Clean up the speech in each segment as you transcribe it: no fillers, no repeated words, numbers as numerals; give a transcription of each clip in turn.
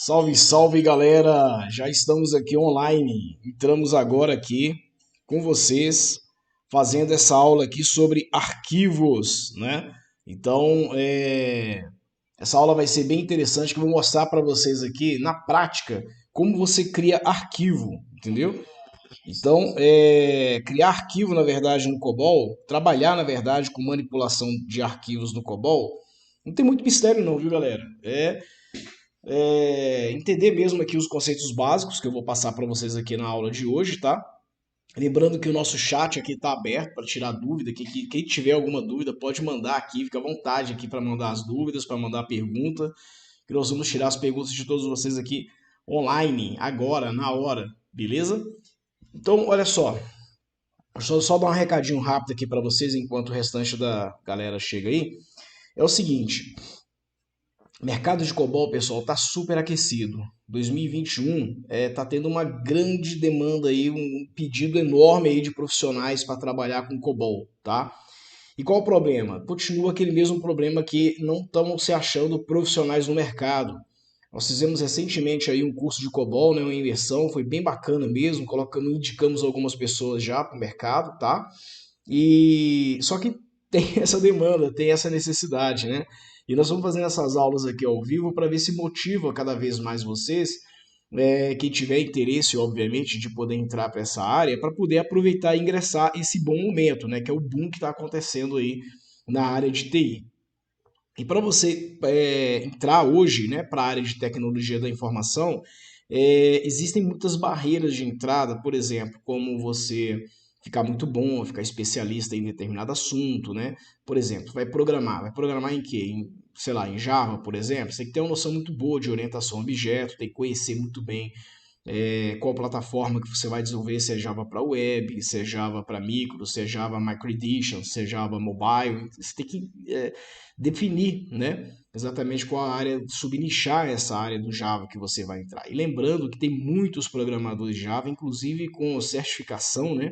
Salve, salve galera! Já estamos aqui online. Entramos agora aqui com vocês, fazendo essa aula aqui sobre arquivos, né? Então, essa aula vai ser bem interessante, que eu vou mostrar para vocês aqui, na prática, como você cria arquivo, entendeu? Então, criar arquivo, na verdade, no COBOL, trabalhar, na verdade, com manipulação de arquivos no COBOL, não tem muito mistério não, viu, galera? Entender mesmo aqui os conceitos básicos que eu vou passar para vocês aqui na aula de hoje, tá? Lembrando que o nosso chat aqui está aberto para tirar dúvida, que quem tiver alguma dúvida pode mandar aqui, fica à vontade aqui para mandar as dúvidas, para mandar a pergunta, que nós vamos tirar as perguntas de todos vocês aqui online, agora, na hora, beleza? Então, olha só, deixa eu só dar um recadinho rápido aqui para vocês enquanto o restante da galera chega aí. É o seguinte, mercado de COBOL, pessoal, está super aquecido. 2021 está tendo uma grande demanda aí, um pedido enorme aí de profissionais para trabalhar com COBOL, tá? E qual o problema? Continua aquele mesmo problema que não estão se achando profissionais no mercado. Nós fizemos recentemente aí um curso de COBOL, né, uma imersão, foi bem bacana mesmo, indicamos algumas pessoas já para o mercado, tá? E só que tem essa demanda, tem essa necessidade, né? E nós vamos fazendo essas aulas aqui ao vivo para ver se motiva cada vez mais vocês, quem tiver interesse, obviamente, de poder entrar para essa área, para poder aproveitar e ingressar esse bom momento, né? Que é o boom que está acontecendo aí na área de TI. E para você entrar hoje, né, para a área de tecnologia da informação, existem muitas barreiras de entrada, por exemplo, como você ficar muito bom, ficar especialista em determinado assunto, né? Por exemplo, vai programar em quê? Sei lá, em Java, por exemplo, você tem que ter uma noção muito boa de orientação a objeto, tem que conhecer muito bem qual plataforma que você vai desenvolver, se é Java para web, se é Java para micro, se é Java micro edition, se é Java mobile. Você tem que definir, né, exatamente qual a área, subnichar essa área do Java que você vai entrar. E lembrando que tem muitos programadores de Java, inclusive com certificação, né,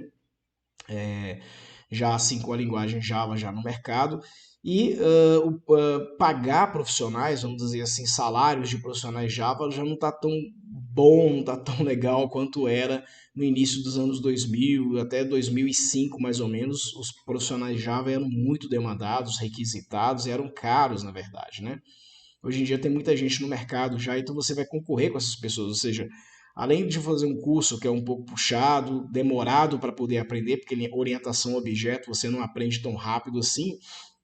já assim com a linguagem Java já no mercado, e pagar profissionais, vamos dizer assim, salários de profissionais Java já não está tão bom, não está tão legal quanto era no início dos anos 2000, até 2005 mais ou menos, os profissionais Java eram muito demandados, requisitados, eram caros na verdade, né? Hoje em dia tem muita gente no mercado já, então você vai concorrer com essas pessoas, ou seja, além de fazer um curso que é um pouco puxado, demorado para poder aprender, porque orientação a objeto você não aprende tão rápido assim,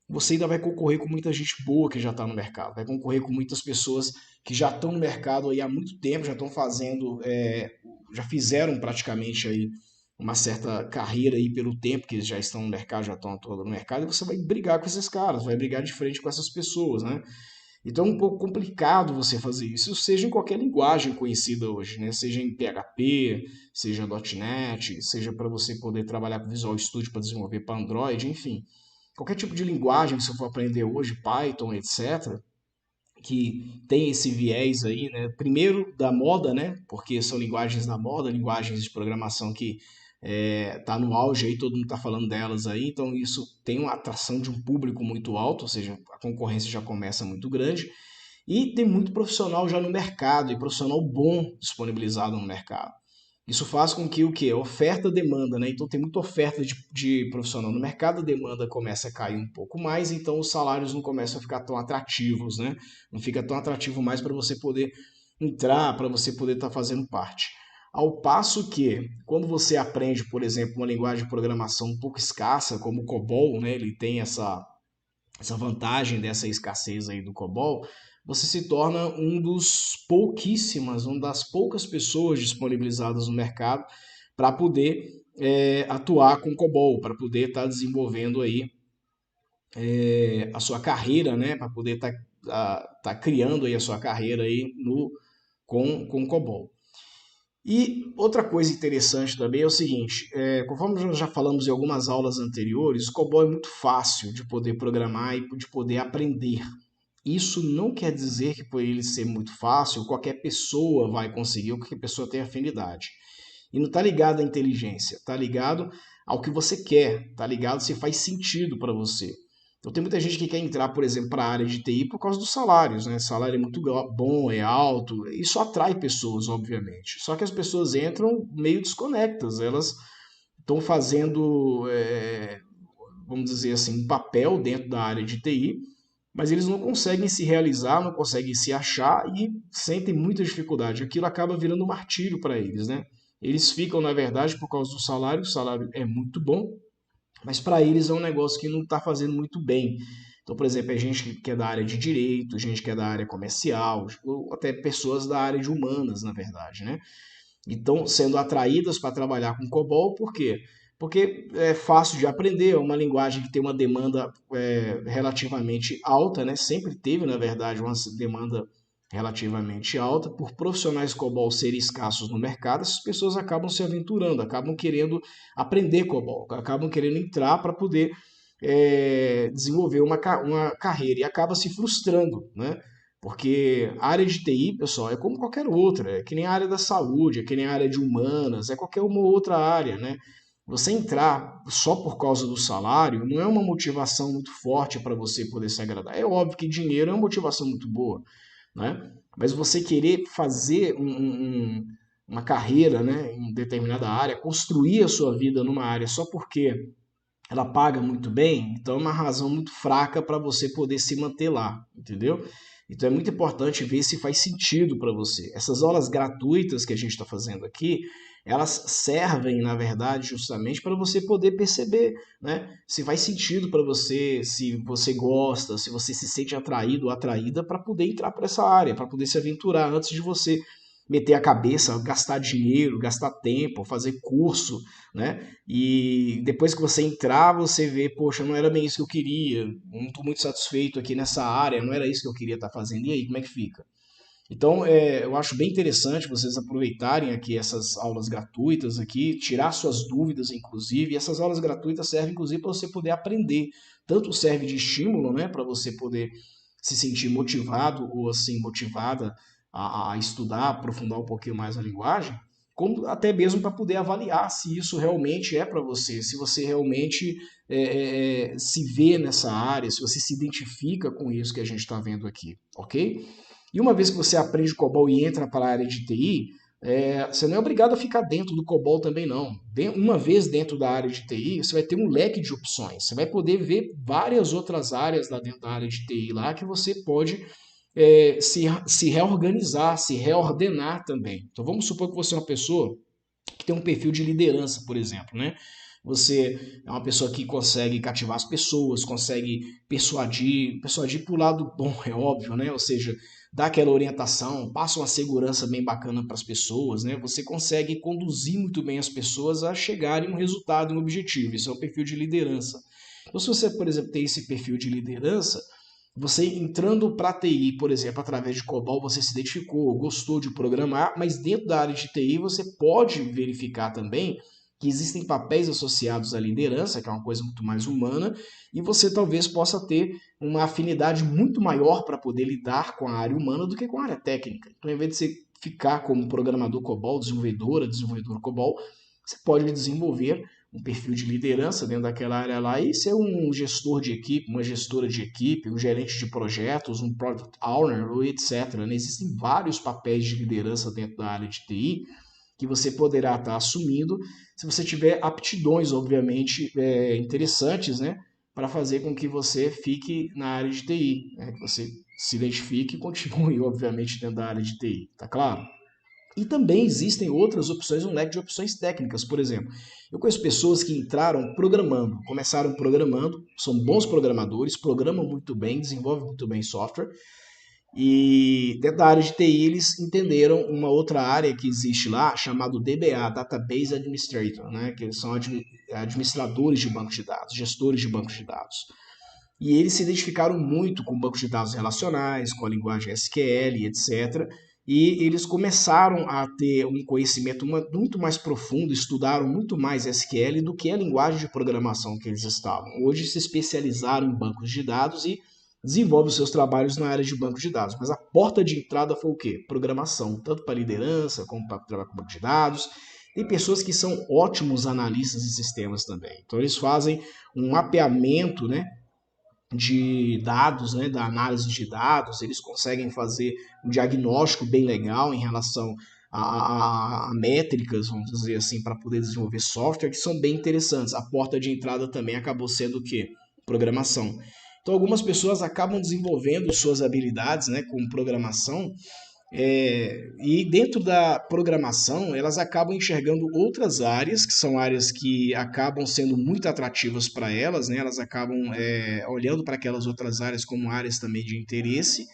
você ainda vai concorrer com muita gente boa que já está no mercado, vai concorrer com muitas pessoas que já estão no mercado aí há muito tempo, já estão fazendo, já fizeram praticamente aí uma certa carreira aí pelo tempo que eles já estão no mercado, já estão atuando no mercado, e você vai brigar com esses caras, vai brigar de frente com essas pessoas, né? Então é um pouco complicado você fazer isso, seja em qualquer linguagem conhecida hoje, né? Seja em PHP, seja .NET, seja para você poder trabalhar com Visual Studio para desenvolver para Android, enfim. Qualquer tipo de linguagem que você for aprender hoje, Python, etc., que tem esse viés aí, né? Primeiro da moda, né? Porque são linguagens da moda, linguagens de programação que tá no auge aí, todo mundo tá falando delas aí, então isso tem uma atração de um público muito alto, ou seja, a concorrência já começa muito grande, e tem muito profissional já no mercado, e profissional bom disponibilizado no mercado. Isso faz com que o quê? Oferta demanda, né? Então tem muita oferta de profissional no mercado, a demanda começa a cair um pouco mais, então os salários não começam a ficar tão atrativos, né? Não fica tão atrativo mais para você poder entrar, para você poder estar fazendo parte. Ao passo que, quando você aprende, por exemplo, uma linguagem de programação um pouco escassa, como o COBOL, né? Ele tem essa vantagem dessa escassez aí do COBOL, você se torna uma das poucas pessoas disponibilizadas no mercado para poder atuar com COBOL, para poder estar desenvolvendo aí a sua carreira, né, para poder tá criando aí a sua carreira aí com COBOL. E outra coisa interessante também é o seguinte, conforme nós já falamos em algumas aulas anteriores, o COBOL é muito fácil de poder programar e de poder aprender. Isso não quer dizer que por ele ser muito fácil, qualquer pessoa vai conseguir, ou qualquer pessoa tem afinidade. E não está ligado à inteligência, está ligado ao que você quer, está ligado se faz sentido para você. Então tem muita gente que quer entrar, por exemplo, para a área de TI por causa dos salários, né? O salário é muito bom, é alto, isso atrai pessoas, obviamente. Só que as pessoas entram meio desconectas, elas estão fazendo, vamos dizer assim, um papel dentro da área de TI, mas eles não conseguem se realizar, não conseguem se achar e sentem muita dificuldade. Aquilo acaba virando um martírio para eles, né? Eles ficam, na verdade, por causa do salário, o salário é muito bom, mas para eles é um negócio que não está fazendo muito bem. Então, por exemplo, é gente que é da área de direito, gente que é da área comercial, ou até pessoas da área de humanas, na verdade, né? Então, sendo atraídas para trabalhar com COBOL, por quê? Porque é fácil de aprender, é uma linguagem que tem uma demanda relativamente alta, né? Sempre teve, na verdade, uma demanda relativamente alta. Por profissionais COBOL serem escassos no mercado, essas pessoas acabam se aventurando, acabam querendo aprender COBOL, acabam querendo entrar para poder desenvolver uma carreira e acaba se frustrando, né? Porque a área de TI, pessoal, é como qualquer outra, é que nem a área da saúde, é que nem a área de humanas, é qualquer uma outra área, né? Você entrar só por causa do salário não é uma motivação muito forte para você poder se agradar. É óbvio que dinheiro é uma motivação muito boa, né? Mas você querer fazer uma carreira, né, em determinada área, construir a sua vida numa área só porque ela paga muito bem, então é uma razão muito fraca para você poder se manter lá, entendeu? Então é muito importante ver se faz sentido para você. Essas aulas gratuitas que a gente está fazendo aqui, elas servem, na verdade, justamente para você poder perceber, né? Se faz sentido para você, se você gosta, se você se sente atraído ou atraída para poder entrar para essa área, para poder se aventurar antes de você meter a cabeça, gastar dinheiro, gastar tempo, fazer curso, né? E depois que você entrar, você vê, poxa, não era bem isso que eu queria, não estou muito satisfeito aqui nessa área, não era isso que eu queria estar fazendo, e aí, como é que fica? Então, eu acho bem interessante vocês aproveitarem aqui essas aulas gratuitas aqui, tirar suas dúvidas, inclusive, e essas aulas gratuitas servem, inclusive, para você poder aprender. Tanto serve de estímulo, né, para você poder se sentir motivado ou, assim, motivada a estudar, aprofundar um pouquinho mais a linguagem, como até mesmo para poder avaliar se isso realmente é para você, se você realmente se vê nessa área, se você se identifica com isso que a gente está vendo aqui, ok? E uma vez que você aprende COBOL e entra para a área de TI, você não é obrigado a ficar dentro do COBOL também, não. Uma vez dentro da área de TI, você vai ter um leque de opções. Você vai poder ver várias outras áreas lá dentro da área de TI lá que você pode se reorganizar, se reordenar também. Então vamos supor que você é uma pessoa que tem um perfil de liderança, por exemplo, né? Você é uma pessoa que consegue cativar as pessoas, consegue persuadir para o lado bom, é óbvio, né? Ou seja, dá aquela orientação, passa uma segurança bem bacana para as pessoas, né? Você consegue conduzir muito bem as pessoas a chegarem a um resultado, um objetivo. Isso é um perfil de liderança. Então, se você, por exemplo, tem esse perfil de liderança, você entrando para a TI, por exemplo, através de COBOL, você se identificou, gostou de programar, mas dentro da área de TI você pode verificar também que existem papéis associados à liderança, que é uma coisa muito mais humana, e você talvez possa ter uma afinidade muito maior para poder lidar com a área humana do que com a área técnica. Então, ao invés de você ficar como programador COBOL, desenvolvedor COBOL, você pode desenvolver um perfil de liderança dentro daquela área lá e ser um gestor de equipe, uma gestora de equipe, um gerente de projetos, um product owner, etc. Né? Existem vários papéis de liderança dentro da área de TI que você poderá estar assumindo se você tiver aptidões, obviamente, interessantes, né? Para fazer com que você fique na área de TI, né? Que você se identifique e continue, obviamente, dentro da área de TI, tá claro? E também existem outras opções, um leque de opções técnicas, por exemplo. Eu conheço pessoas que entraram programando, começaram programando, são bons programadores, programam muito bem, desenvolvem muito bem software, e dentro da área de TI eles entenderam uma outra área que existe lá, chamado DBA, Database Administrator, né? Que eles são administradores de bancos de dados, gestores de bancos de dados. E eles se identificaram muito com bancos de dados relacionais, com a linguagem SQL, etc. E eles começaram a ter um conhecimento muito mais profundo, estudaram muito mais SQL do que a linguagem de programação que eles estavam. Hoje se especializaram em bancos de dados e desenvolvem os seus trabalhos na área de bancos de dados. Mas a porta de entrada foi o quê? Programação, tanto para liderança como para trabalhar com banco de dados. Tem pessoas que são ótimos analistas de sistemas também. Então eles fazem um mapeamento, né, de dados, né, da análise de dados, eles conseguem fazer um diagnóstico bem legal em relação a métricas, vamos dizer assim, para poder desenvolver software, que são bem interessantes. A porta de entrada também acabou sendo o quê? Programação. Então, algumas pessoas acabam desenvolvendo suas habilidades, né, com programação, e dentro da programação, elas acabam enxergando outras áreas, que são áreas que acabam sendo muito atrativas para elas, né? Elas acabam olhando para aquelas outras áreas como áreas também de interesse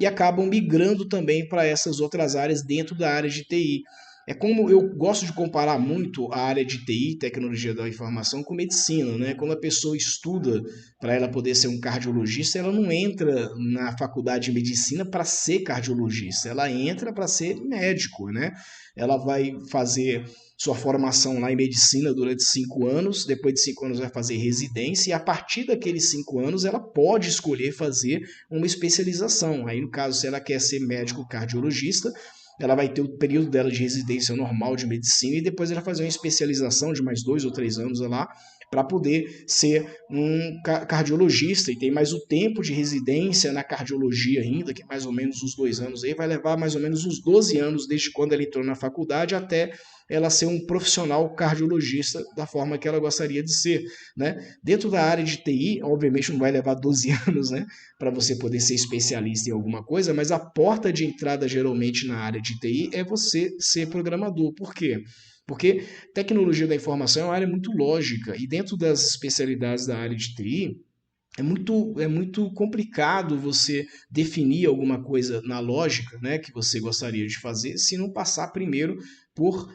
e acabam migrando também para essas outras áreas dentro da área de TI. É como eu gosto de comparar muito a área de TI, tecnologia da informação, com medicina, né? Quando a pessoa estuda para ela poder ser um cardiologista, ela não entra na faculdade de medicina para ser cardiologista, ela entra para ser médico, né? Ela vai fazer sua formação lá em medicina durante 5 anos, depois de 5 anos vai fazer residência, e a partir daqueles 5 anos ela pode escolher fazer uma especialização. Aí, no caso, se ela quer ser médico cardiologista, ela vai ter o período dela de residência normal de medicina e depois ela vai fazer uma especialização de mais 2 ou 3 anos lá para poder ser um cardiologista e tem mais o tempo de residência na cardiologia ainda, que é mais ou menos uns 2 anos aí, vai levar mais ou menos uns 12 anos desde quando ela entrou na faculdade até ela ser um profissional cardiologista da forma que ela gostaria de ser, né? Dentro da área de TI, obviamente não vai levar 12 anos, né, para você poder ser especialista em alguma coisa, mas a porta de entrada geralmente na área de TI é você ser programador. Por quê? Porque tecnologia da informação é uma área muito lógica e dentro das especialidades da área de TI, é muito complicado você definir alguma coisa na lógica, né, que você gostaria de fazer se não passar primeiro por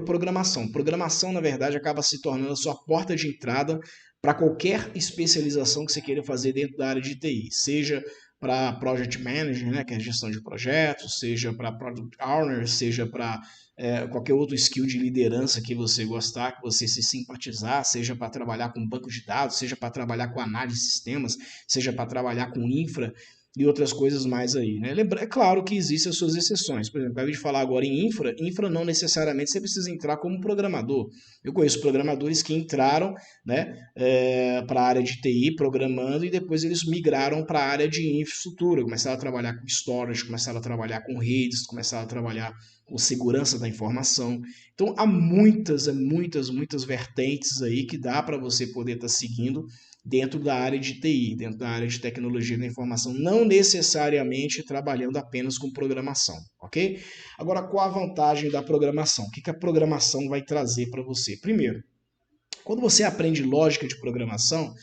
programação. Programação, na verdade, acaba se tornando a sua porta de entrada para qualquer especialização que você queira fazer dentro da área de TI, seja para Project Manager, né, que é a gestão de projetos, seja para Product Owner, seja para qualquer outro skill de liderança que você gostar, que você se simpatizar, seja para trabalhar com banco de dados, seja para trabalhar com análise de sistemas, seja para trabalhar com infra e outras coisas mais aí, né? É claro que existem as suas exceções. Por exemplo, acabei de falar agora em infra não necessariamente você precisa entrar como programador. Eu conheço programadores que entraram, né, para a área de TI programando e depois eles migraram para a área de infraestrutura, começaram a trabalhar com storage, começaram a trabalhar com redes, começaram a trabalhar com segurança da informação. Então há muitas vertentes aí que dá para você poder estar seguindo dentro da área de TI, dentro da área de tecnologia da informação, não necessariamente trabalhando apenas com programação, ok? Agora, qual a vantagem da programação? O que a programação vai trazer para você? Primeiro, quando você aprende lógica de programação,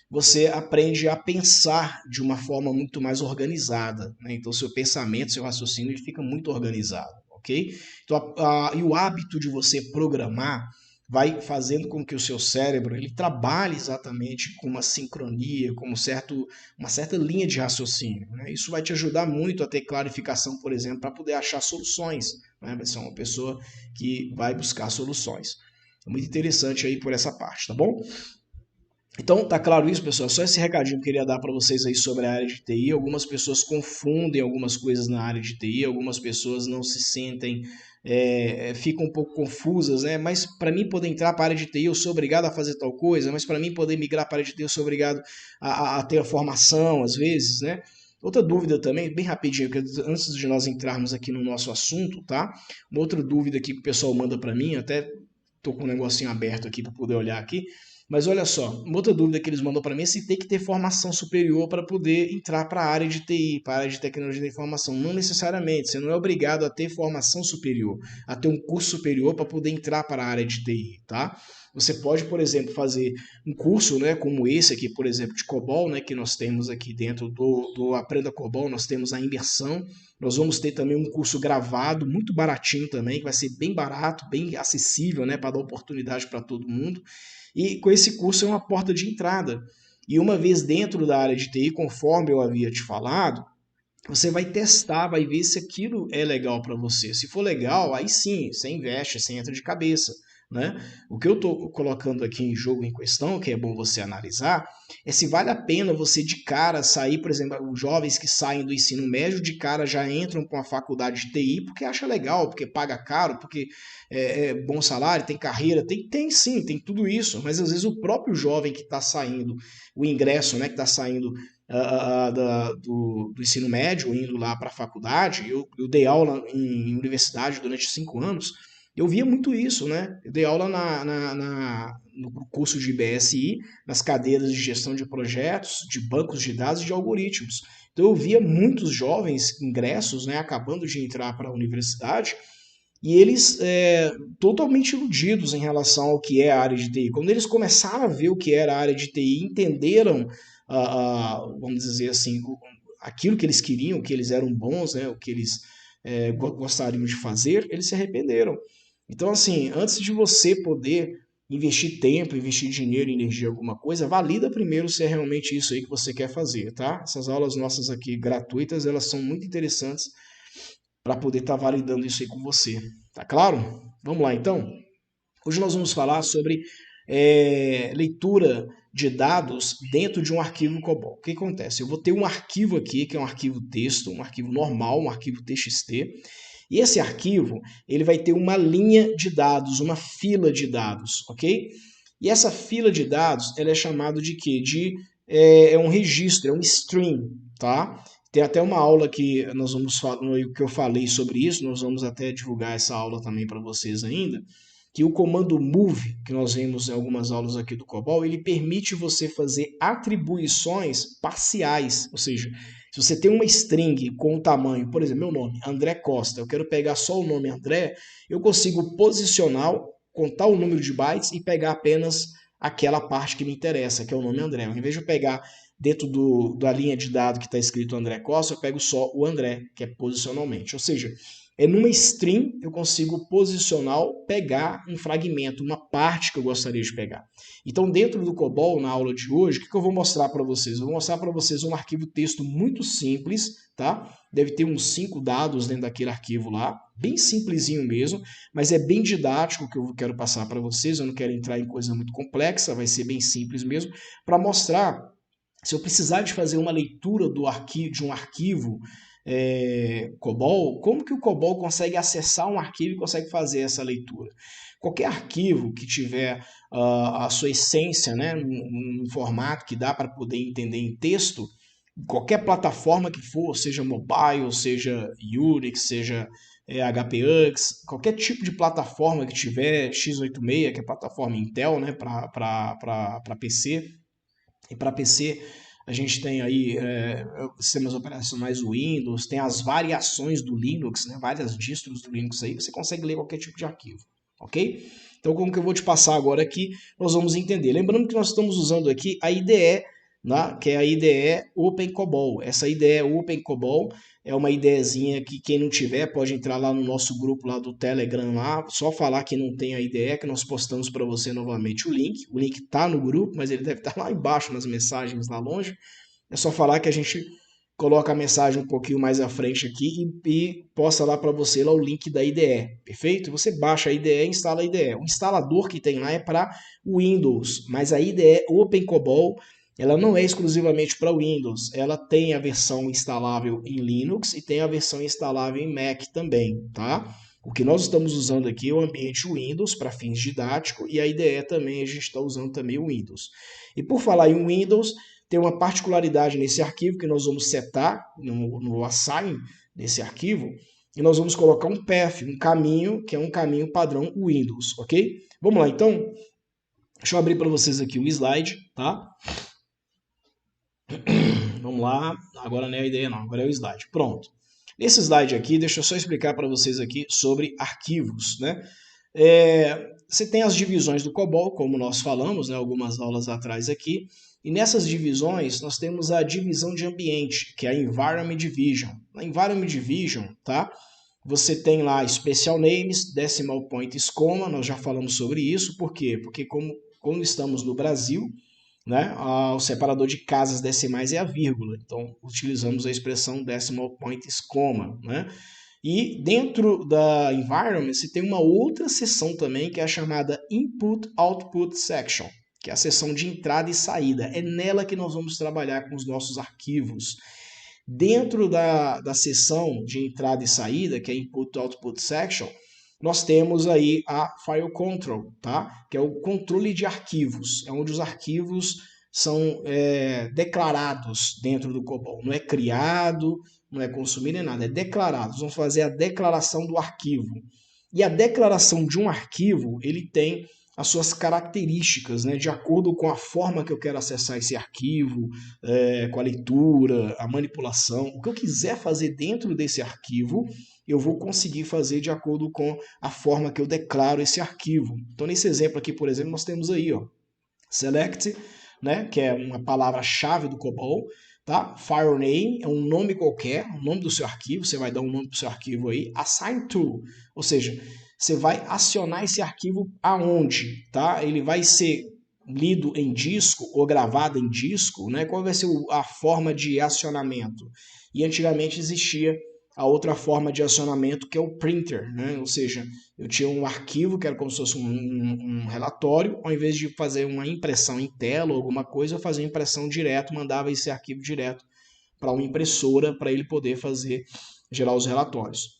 você aprende a pensar de uma forma muito mais organizada, né? Então, seu pensamento, seu raciocínio, ele fica muito organizado, ok? Então, e o hábito de você programar vai fazendo com que o seu cérebro ele trabalhe exatamente com uma sincronia, com uma certa linha de raciocínio, né? Isso vai te ajudar muito a ter clarificação, por exemplo, para poder achar soluções, né? Vai ser uma pessoa que vai buscar soluções. É muito interessante aí por essa parte, tá bom? Então, tá claro isso, pessoal? Só esse recadinho que eu queria dar para vocês aí sobre a área de TI. Algumas pessoas confundem algumas coisas na área de TI, algumas pessoas não se sentem, ficam um pouco confusas, né? Mas para mim poder entrar para a área de TI, eu sou obrigado a fazer tal coisa, mas para mim poder migrar para a área de TI, eu sou obrigado a ter a formação, às vezes, né? Outra dúvida também, bem rapidinho, antes de nós entrarmos aqui no nosso assunto, tá? Uma outra dúvida aqui que o pessoal manda para mim, até tô com um negocinho aberto aqui para poder olhar aqui. Mas olha só, uma outra dúvida que eles mandam para mim é se tem que ter formação superior para poder entrar para a área de TI, para a área de tecnologia da informação. Não necessariamente, você não é obrigado a ter formação superior, a ter um curso superior para poder entrar para a área de TI, tá? Você pode, por exemplo, fazer um curso, né, como esse aqui, por exemplo, de COBOL, né, que nós temos aqui dentro do Aprenda COBOL, nós temos a imersão. Nós vamos ter também um curso gravado, muito baratinho também, que vai ser bem barato, bem acessível, né, para dar oportunidade para todo mundo. E com esse curso é uma porta de entrada. E uma vez dentro da área de TI, conforme eu havia te falado, você vai testar, vai ver se aquilo é legal para você. Se for legal, aí sim, você investe, você entra de cabeça. né? O que eu estou colocando aqui em jogo em questão, que é bom você analisar, é se vale a pena você de cara sair, por exemplo, os jovens que saem do ensino médio de cara já entram para uma faculdade de TI porque acha legal, porque paga caro, porque é bom salário, tem carreira, tem sim, tem tudo isso, mas às vezes o próprio jovem que está saindo, o ingresso, né, que está saindo do ensino médio, indo lá para a faculdade, eu dei aula em universidade durante 5 anos, eu via muito isso, né? Eu dei aula no curso de BSI, nas cadeiras de gestão de projetos, de bancos de dados e de algoritmos. Então eu via muitos jovens ingressos, né, acabando de entrar para a universidade, e eles totalmente iludidos em relação ao que é a área de TI. Quando eles começaram a ver o que era a área de TI, entenderam, vamos dizer assim, aquilo que eles queriam, que eles eram bons, né, o que eles gostariam de fazer, eles se arrependeram. Então, assim, antes de você poder investir tempo, investir dinheiro, energia em alguma coisa, valida primeiro se é realmente isso aí que você quer fazer, tá? Essas aulas nossas aqui gratuitas, elas são muito interessantes para poder estar validando isso aí com você, tá claro? Vamos lá, então. Hoje nós vamos falar sobre leitura de dados dentro de um arquivo COBOL. O que acontece? Eu vou ter um arquivo aqui, que é um arquivo texto, um arquivo normal, um arquivo TXT, e esse arquivo, ele vai ter uma linha de dados, uma fila de dados, ok? E essa fila de dados, ela é chamada de quê? É um registro, é um stream, tá? Tem até uma aula que nós vamos falar, que eu falei sobre isso, nós vamos até divulgar essa aula também para vocês ainda, que o comando move, que nós vemos em algumas aulas aqui do COBOL, ele permite você fazer atribuições parciais, ou seja, se você tem uma string com o tamanho, por exemplo, meu nome, André Costa, eu quero pegar só o nome André, eu consigo posicionar, contar o número de bytes e pegar apenas aquela parte que me interessa, que é o nome André. Em vez de eu pegar dentro da linha de dados que está escrito André Costa, eu pego só o André, que é posicionalmente. Ou seja, numa string eu consigo posicionar, pegar um fragmento, uma parte que eu gostaria de pegar. Então, dentro do COBOL, na aula de hoje, o que eu vou mostrar para vocês? Eu vou mostrar para vocês um arquivo texto muito simples, tá? Deve ter uns 5 dados dentro daquele arquivo lá, bem simplesinho mesmo, mas é bem didático o que eu quero passar para vocês. Eu não quero entrar em coisa muito complexa, vai ser bem simples mesmo, para mostrar, se eu precisar de fazer uma leitura de um arquivo COBOL, como que o COBOL consegue acessar um arquivo e consegue fazer essa leitura? Qualquer arquivo que tiver a sua essência, né, num formato que dá para poder entender em texto, qualquer plataforma que for, seja mobile, seja Unix, seja HPUX, qualquer tipo de plataforma que tiver, x86, que é plataforma Intel, né, para PC, e para PC a gente tem aí sistemas operacionais Windows, tem as variações do Linux, né, várias distros do Linux aí, você consegue ler qualquer tipo de arquivo, ok? Então, como que eu vou te passar agora aqui, nós vamos entender. Lembrando que nós estamos usando aqui a IDE, né, que é a IDE OpenCOBOL. Essa IDE OpenCOBOL é uma IDEzinha que quem não tiver pode entrar lá no nosso grupo lá do Telegram lá, só falar que não tem a IDE, que nós postamos para você novamente o link. O link está no grupo, mas ele deve estar lá embaixo nas mensagens lá longe. É só falar que a gente coloca a mensagem um pouquinho mais à frente aqui e posta lá para você lá o link da IDE, perfeito? Você baixa a IDE e instala a IDE. O instalador que tem lá é para Windows, mas a IDE OpenCOBOL ela não é exclusivamente para Windows, ela tem a versão instalável em Linux e tem a versão instalável em Mac também, tá? O que nós estamos usando aqui é o ambiente Windows para fins didáticos e a IDE também, a gente está usando também o Windows. E por falar em Windows, tem uma particularidade nesse arquivo que nós vamos setar no assign desse arquivo e nós vamos colocar um path, um caminho, que é um caminho padrão Windows, ok? Vamos lá, então. Deixa eu abrir para vocês aqui o slide, tá? Vamos lá, agora não é a ideia não, agora é o slide. Pronto. Nesse slide aqui, deixa eu só explicar para vocês aqui sobre arquivos, né? Você tem as divisões do COBOL, como nós falamos, né, algumas aulas atrás aqui, e nessas divisões nós temos a divisão de ambiente, que é a Environment Division. Na Environment Division, tá? Você tem lá Special Names, Decimal Points, Comma, nós já falamos sobre isso, por quê? Porque como estamos no Brasil, né, o separador de casas decimais é a vírgula, então utilizamos a expressão decimal points, comma, né? E dentro da environment você tem uma outra seção também que é a chamada Input-Output Section, que é a seção de entrada e saída. É nela que nós vamos trabalhar com os nossos arquivos. Dentro da seção de entrada e saída, que é Input-Output Section, nós temos aí a File Control, tá? Que é o controle de arquivos, é onde os arquivos são declarados dentro do COBOL. Não é criado, não é consumido, nem nada, é declarado. Vamos fazer a declaração do arquivo. E a declaração de um arquivo, ele tem as suas características, né, de acordo com a forma que eu quero acessar esse arquivo, com a leitura, a manipulação. O que eu quiser fazer dentro desse arquivo, eu vou conseguir fazer de acordo com a forma que eu declaro esse arquivo. Então, nesse exemplo aqui, por exemplo, nós temos aí, ó, select, né, que é uma palavra-chave do COBOL, tá? File name é um nome qualquer, o nome do seu arquivo, você vai dar um nome para o seu arquivo aí, assign to, ou seja, você vai acionar esse arquivo aonde, tá? Ele vai ser lido em disco ou gravado em disco, né? Qual vai ser a forma de acionamento? E antigamente existia a outra forma de acionamento que é o printer, né? Ou seja, eu tinha um arquivo que era como se fosse um relatório, ao invés de fazer uma impressão em tela ou alguma coisa, eu fazia impressão direto, mandava esse arquivo direto para uma impressora para ele poder gerar os relatórios.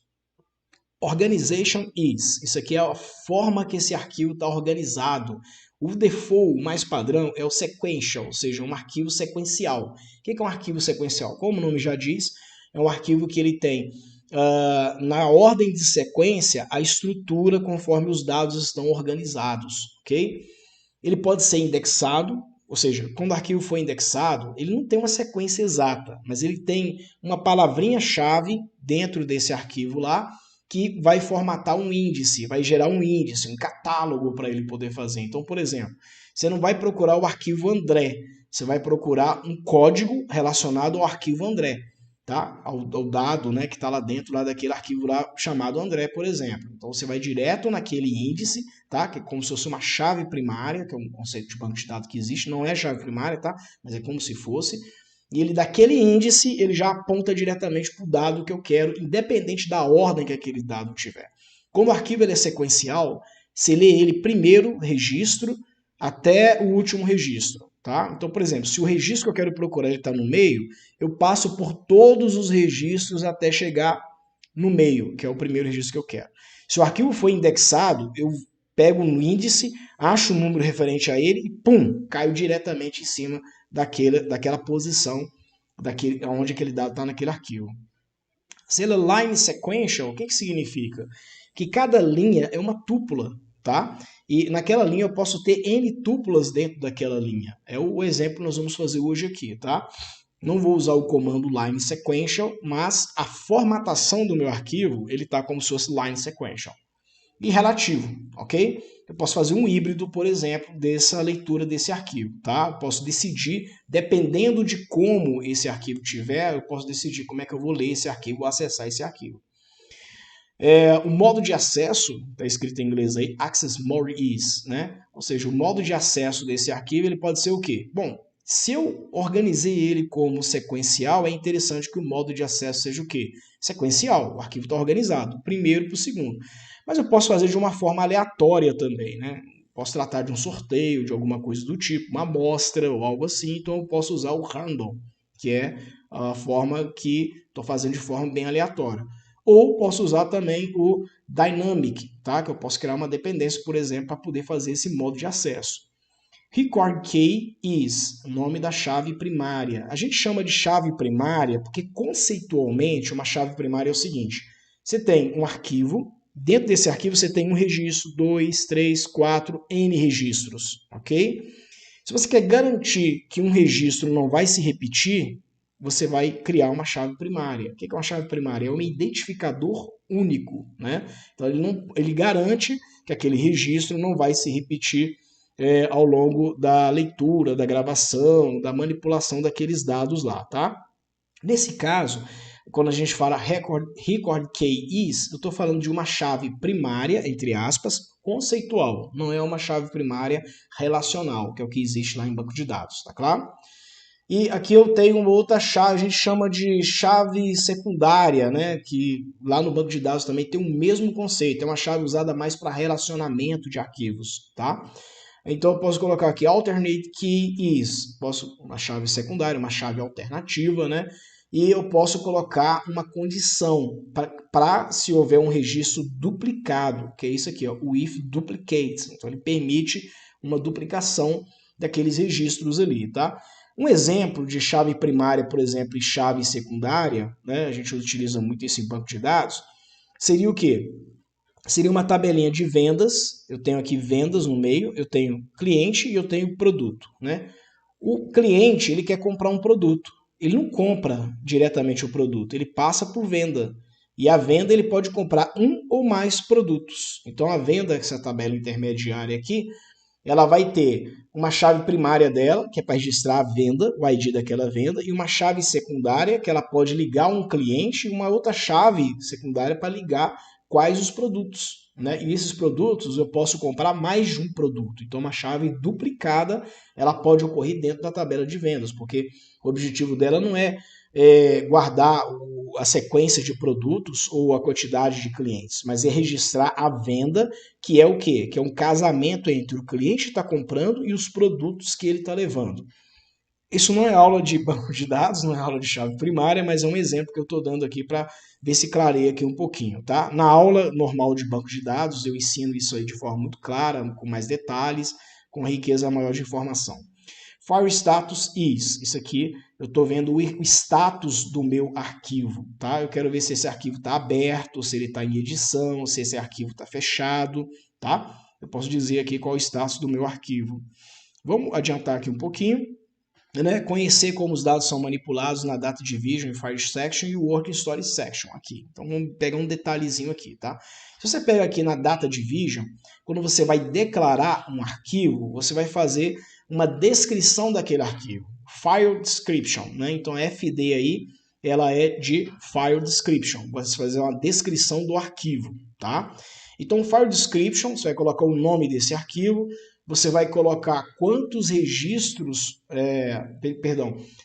Organization is. Isso aqui é a forma que esse arquivo está organizado. O default mais padrão é o sequential, ou seja, um arquivo sequencial. O que é um arquivo sequencial? Como o nome já diz, é um arquivo que ele tem na ordem de sequência a estrutura conforme os dados estão organizados, ok? Ele pode ser indexado, ou seja, quando o arquivo for indexado, ele não tem uma sequência exata, mas ele tem uma palavrinha-chave dentro desse arquivo lá que vai formatar um índice, vai gerar um índice, um catálogo para ele poder fazer. Então, por exemplo, você não vai procurar o arquivo André, você vai procurar um código relacionado ao arquivo André, tá? Ao dado, né, que está lá dentro lá daquele arquivo lá chamado André, por exemplo. Então, você vai direto naquele índice, tá? Que é como se fosse uma chave primária, que é um conceito de banco de dados que existe, não é chave primária, tá? Mas é como se fosse. E ele, daquele índice, ele já aponta diretamente para o dado que eu quero, independente da ordem que aquele dado tiver. Como o arquivo ele é sequencial, você lê ele primeiro registro até o último registro. Tá? Então, por exemplo, se o registro que eu quero procurar está no meio, eu passo por todos os registros até chegar no meio, que é o primeiro registro que eu quero. Se o arquivo for indexado, eu pego um índice, acho o número referente a ele e pum, caio diretamente em cima daquela posição, onde aquele dado está naquele arquivo. Se ele é line sequential, o que significa? Que cada linha é uma tupla, tá? E naquela linha eu posso ter N tuplas dentro daquela linha. É o exemplo que nós vamos fazer hoje aqui, tá? Não vou usar o comando line sequential, mas a formatação do meu arquivo, ele está como se fosse line sequential. E relativo, ok? Eu posso fazer um híbrido, por exemplo, dessa leitura desse arquivo, tá? Eu posso decidir, dependendo de como esse arquivo tiver, eu posso decidir como é que eu vou ler esse arquivo ou acessar esse arquivo. O modo de acesso, está escrito em inglês aí, access mode is, né? Ou seja, o modo de acesso desse arquivo, ele pode ser o quê? Bom, se eu organizei ele como sequencial, é interessante que o modo de acesso seja o quê? Sequencial, o arquivo está organizado, primeiro para o segundo. Mas eu posso fazer de uma forma aleatória também, né? Posso tratar de um sorteio, de alguma coisa do tipo, uma amostra ou algo assim, então eu posso usar o random, que é a forma que estou fazendo de forma bem aleatória. Ou posso usar também o dynamic, tá? Que eu posso criar uma dependência, por exemplo, para poder fazer esse modo de acesso. Record key is o nome da chave primária. A gente chama de chave primária porque conceitualmente uma chave primária é o seguinte: você tem um arquivo, dentro desse arquivo você tem um registro, 2, 3, 4, N registros, ok? Se você quer garantir que um registro não vai se repetir, você vai criar uma chave primária. O que é uma chave primária? É um identificador único, né? Então ele garante que aquele registro não vai se repetir ao longo da leitura, da gravação, da manipulação daqueles dados lá, tá? Nesse caso, quando a gente fala record key is, eu estou falando de uma chave primária, entre aspas, conceitual. Não é uma chave primária relacional, que é o que existe lá em banco de dados, tá claro? E aqui eu tenho uma outra chave, a gente chama de chave secundária, né? Que lá no banco de dados também tem o mesmo conceito. É uma chave usada mais para relacionamento de arquivos, tá? Então eu posso colocar aqui alternate key is, posso uma chave secundária, uma chave alternativa, né? E eu posso colocar uma condição para se houver um registro duplicado, que é isso aqui, ó, o if duplicate. Então ele permite uma duplicação daqueles registros ali, tá? Um exemplo de chave primária, por exemplo, e chave secundária, né? A gente utiliza muito isso em banco de dados, seria o quê? Seria uma tabelinha de vendas. Eu tenho aqui vendas no meio, eu tenho cliente e eu tenho produto, né? O cliente, ele quer comprar um produto. Ele não compra diretamente o produto, ele passa por venda. E a venda ele pode comprar um ou mais produtos. Então a venda, essa tabela intermediária aqui, ela vai ter uma chave primária dela, que é para registrar a venda, o ID daquela venda, e uma chave secundária, que ela pode ligar um cliente, e uma outra chave secundária para ligar quais os produtos. Né? E esses produtos eu posso comprar mais de um produto. Então, uma chave duplicada ela pode ocorrer dentro da tabela de vendas, porque o objetivo dela não é guardar a sequência de produtos ou a quantidade de clientes, mas é registrar a venda, que é o quê? Que é um casamento entre o cliente que está comprando e os produtos que ele está levando. Isso não é aula de banco de dados, não é aula de chave primária, mas é um exemplo que eu estou dando aqui para ver se clareia aqui um pouquinho, tá? Na aula normal de banco de dados, eu ensino isso aí de forma muito clara, com mais detalhes, com riqueza maior de informação. File status is. Isso aqui eu estou vendo o status do meu arquivo, tá? Eu quero ver se esse arquivo está aberto, se ele está em edição, se esse arquivo está fechado, tá? Eu posso dizer aqui qual é o status do meu arquivo. Vamos adiantar aqui um pouquinho. Né? Conhecer como os dados são manipulados na Data Division, File Section e o Working Story Section aqui. Então vamos pegar um detalhezinho aqui, tá? Se você pega aqui na Data Division, quando você vai declarar um arquivo, você vai fazer uma descrição daquele arquivo. File Description, né? Então a FD aí, ela é de File Description. Você vai fazer uma descrição do arquivo, tá? Então File Description, você vai colocar o nome desse arquivo, você vai colocar quantos registros,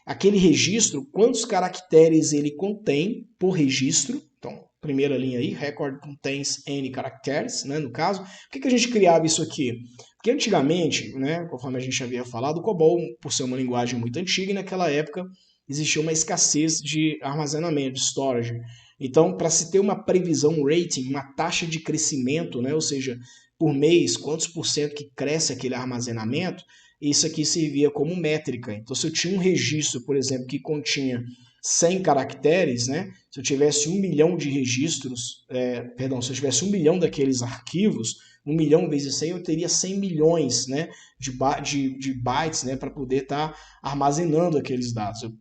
aquele registro, quantos caracteres ele contém por registro. Então, primeira linha aí, record contains n characters, né, no caso. Por que a gente criava isso aqui? Porque antigamente, né, conforme a gente havia falado, o COBOL, por ser uma linguagem muito antiga, e naquela época existia uma escassez de armazenamento, de storage. Então, para se ter uma previsão, um rating, uma taxa de crescimento, né, ou seja, por mês, quantos por cento que cresce aquele armazenamento, isso aqui servia como métrica. Então, se eu tinha um registro, por exemplo, que continha 100 caracteres, né? Se eu tivesse 1 milhão de registros, se eu tivesse 1 milhão daqueles arquivos, 1 milhão vezes 100, eu teria 100 milhões, né, de bytes, né, para poder estar armazenando aqueles dados. Eu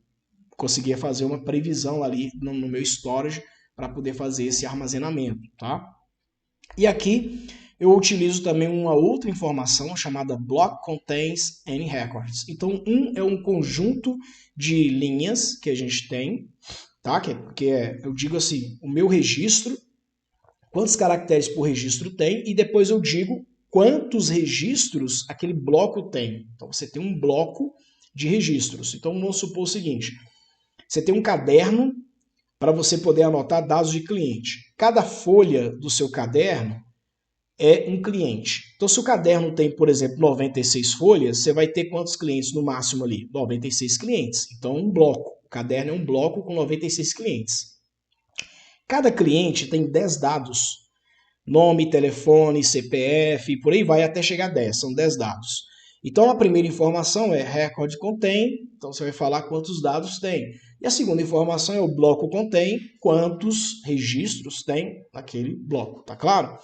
conseguia fazer uma previsão ali no meu storage para poder fazer esse armazenamento, tá? E aqui eu utilizo também uma outra informação chamada block contains any records. Então, é um conjunto de linhas que a gente tem, tá? Eu digo assim, o meu registro, quantos caracteres por registro tem, e depois eu digo quantos registros aquele bloco tem. Então, você tem um bloco de registros. Então, vamos supor o seguinte, você tem um caderno para você poder anotar dados de cliente. Cada folha do seu caderno é um cliente. Então, se o caderno tem, por exemplo, 96 folhas, você vai ter quantos clientes no máximo ali? 96 clientes. Então, um bloco. O caderno é um bloco com 96 clientes. Cada cliente tem 10 dados. Nome, telefone, CPF, por aí vai até chegar a 10. São 10 dados. Então, a primeira informação é record contém. Então, você vai falar quantos dados tem. E a segunda informação é o bloco contém, quantos registros tem naquele bloco. Tá claro?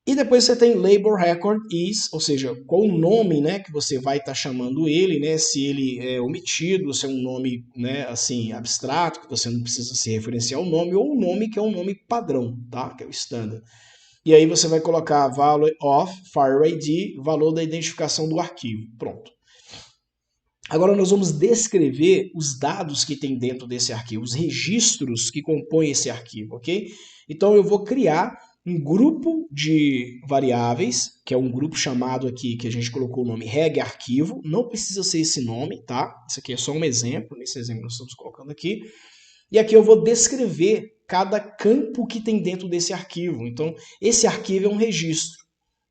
E depois você tem label record is, ou seja, qual o nome, né, que você vai estar chamando ele, né, se ele é omitido, se é um nome, né, assim, abstrato, que você não precisa se referenciar ao nome, ou um nome que é um nome padrão, tá, que é o standard. E aí você vai colocar value of file ID, valor da identificação do arquivo. Pronto. Agora nós vamos descrever os dados que tem dentro desse arquivo, os registros que compõem esse arquivo, ok? Então eu vou criar um grupo de variáveis, que é um grupo chamado aqui, que a gente colocou o nome reg arquivo, não precisa ser esse nome, tá? Isso aqui é só um exemplo, nesse exemplo que nós estamos colocando aqui. E aqui eu vou descrever cada campo que tem dentro desse arquivo. Então, esse arquivo é um registro,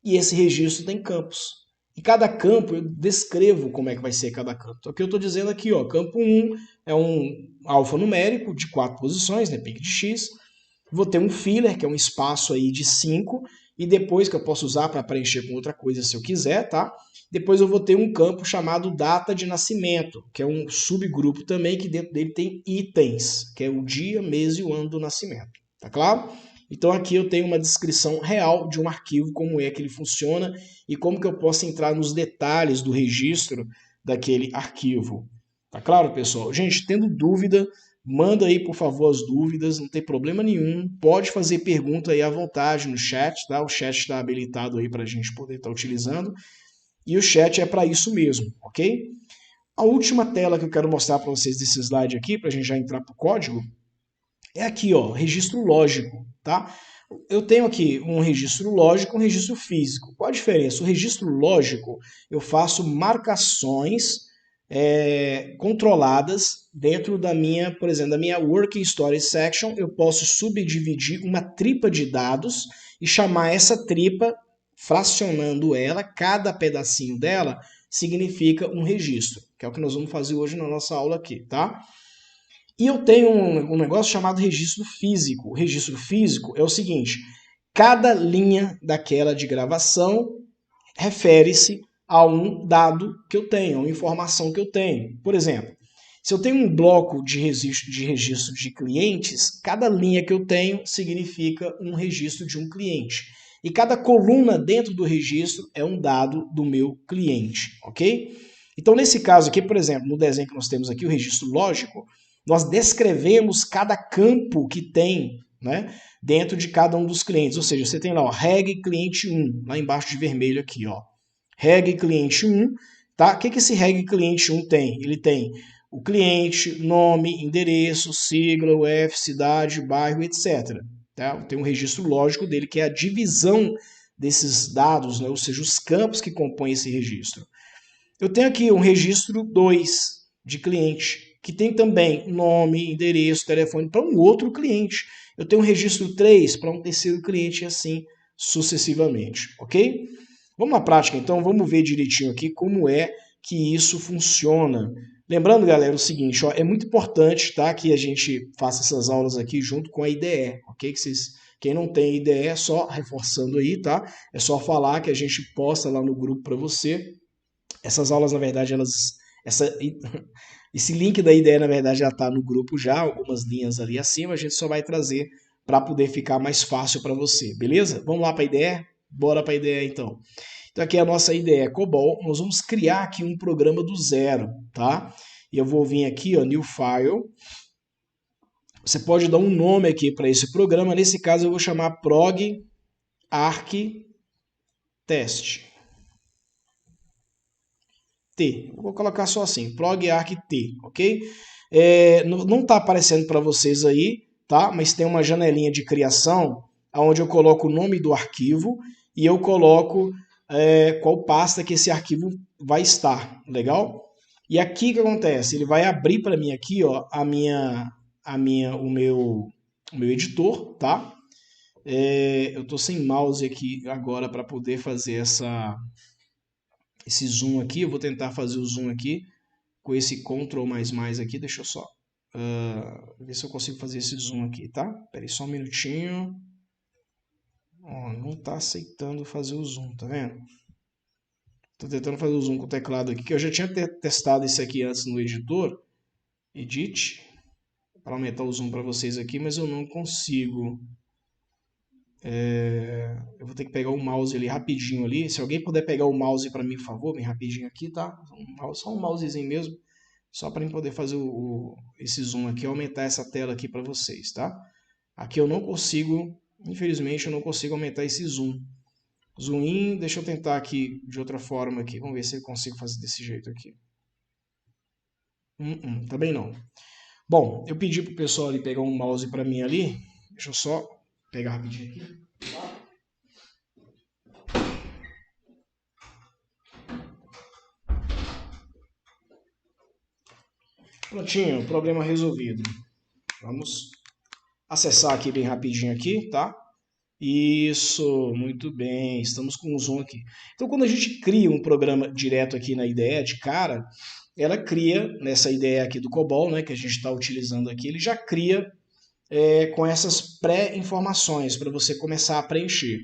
e esse registro tem campos. E cada campo eu descrevo como é que vai ser cada campo. Então, o que eu estou dizendo aqui, ó, campo 1 é um alfanumérico de 4 posições, né, pick de x. Vou ter um filler, que é um espaço aí de 5, e depois que eu posso usar para preencher com outra coisa se eu quiser, tá? Depois eu vou ter um campo chamado data de nascimento, que é um subgrupo também, que dentro dele tem itens, que é o dia, mês e o ano do nascimento. Tá claro? Então aqui eu tenho uma descrição real de um arquivo, como é que ele funciona e como que eu posso entrar nos detalhes do registro daquele arquivo. Tá claro, pessoal? Gente, tendo dúvida, manda aí, por favor, as dúvidas, não tem problema nenhum. Pode fazer pergunta aí à vontade no chat, tá? O chat está habilitado aí para a gente poder estar utilizando. E o chat é para isso mesmo, ok? A última tela que eu quero mostrar para vocês desse slide aqui, para a gente já entrar para o código, é aqui, ó, registro lógico, tá? Eu tenho aqui um registro lógico e um registro físico. Qual a diferença? O registro lógico, eu faço marcações controladas dentro da minha, por exemplo, da minha Working Story Section. Eu posso subdividir uma tripa de dados e chamar essa tripa, fracionando ela, cada pedacinho dela significa um registro, que é o que nós vamos fazer hoje na nossa aula aqui, tá? E eu tenho um negócio chamado registro físico. O registro físico é o seguinte: cada linha daquela de gravação refere-se a um dado que eu tenho, a uma informação que eu tenho. Por exemplo, se eu tenho um bloco de registro de clientes, cada linha que eu tenho significa um registro de um cliente. E cada coluna dentro do registro é um dado do meu cliente, ok? Então, nesse caso aqui, por exemplo, no desenho que nós temos aqui, o registro lógico, nós descrevemos cada campo que tem, né, dentro de cada um dos clientes. Ou seja, você tem lá, ó, reg cliente 1, lá embaixo de vermelho aqui, ó. Reg cliente 1, tá? O que esse reg cliente 1 tem? Ele tem o cliente, nome, endereço, sigla, UF, cidade, bairro, etc. Tá? Tem um registro lógico dele, que é a divisão desses dados, né? Ou seja, os campos que compõem esse registro. Eu tenho aqui um registro 2 de cliente, que tem também nome, endereço, telefone para um outro cliente. Eu tenho um registro 3 para um terceiro cliente e assim sucessivamente, ok? Vamos na prática então, vamos ver direitinho aqui como é que isso funciona. Lembrando, galera, o seguinte, ó, é muito importante, tá, que a gente faça essas aulas aqui junto com a IDE, ok? Quem não tem IDE, só reforçando aí, tá? É só falar que a gente posta lá no grupo para você. Essas aulas, na verdade, esse link da IDE, na verdade, já está no grupo já, algumas linhas ali acima, a gente só vai trazer para poder ficar mais fácil para você, beleza? Vamos lá para a IDE? Bora para a IDE então. Então aqui é a nossa IDE COBOL, nós vamos criar aqui um programa do zero, tá? E eu vou vir aqui, ó, New File. Você pode dar um nome aqui para esse programa, nesse caso eu vou chamar prog arc test. T. Vou colocar só assim, prog arc T, ok? Não está aparecendo para vocês aí, tá? Mas tem uma janelinha de criação onde eu coloco o nome do arquivo e eu coloco qual pasta que esse arquivo vai estar, legal? E aqui o que acontece? Ele vai abrir para mim aqui, ó, o meu editor, tá? Eu estou sem mouse aqui agora para poder fazer esse zoom aqui. Eu vou tentar fazer o zoom aqui com esse Ctrl++ aqui. Deixa eu só ver se eu consigo fazer esse zoom aqui, tá? Espera aí só um minutinho. Não está aceitando fazer o zoom, tá vendo? Estou tentando fazer o zoom com o teclado aqui, que eu já tinha testado isso aqui antes no editor. Edit. Para aumentar o zoom para vocês aqui, mas eu não consigo. Eu vou ter que pegar o mouse ali rapidinho ali. Se alguém puder pegar o mouse para mim, por favor, bem rapidinho aqui, tá? Só um mousezinho mesmo, só para poder fazer esse zoom aqui, aumentar essa tela aqui para vocês, tá? Aqui eu não consigo, infelizmente, eu não consigo aumentar esse zoom. Zoom in, deixa eu tentar aqui de outra forma aqui. Vamos ver se eu consigo fazer desse jeito aqui. Também não. Bom, eu pedi pro pessoal ali pegar um mouse para mim ali. Deixa eu só pegar rapidinho aqui. Prontinho, problema resolvido. Vamos acessar aqui bem rapidinho aqui, tá? Isso, muito bem, estamos com um zoom aqui. Então, quando a gente cria um programa direto aqui na IDE de cara, ela cria, nessa ideia aqui do COBOL, né, que a gente está utilizando aqui, ele já cria com essas pré-informações para você começar a preencher.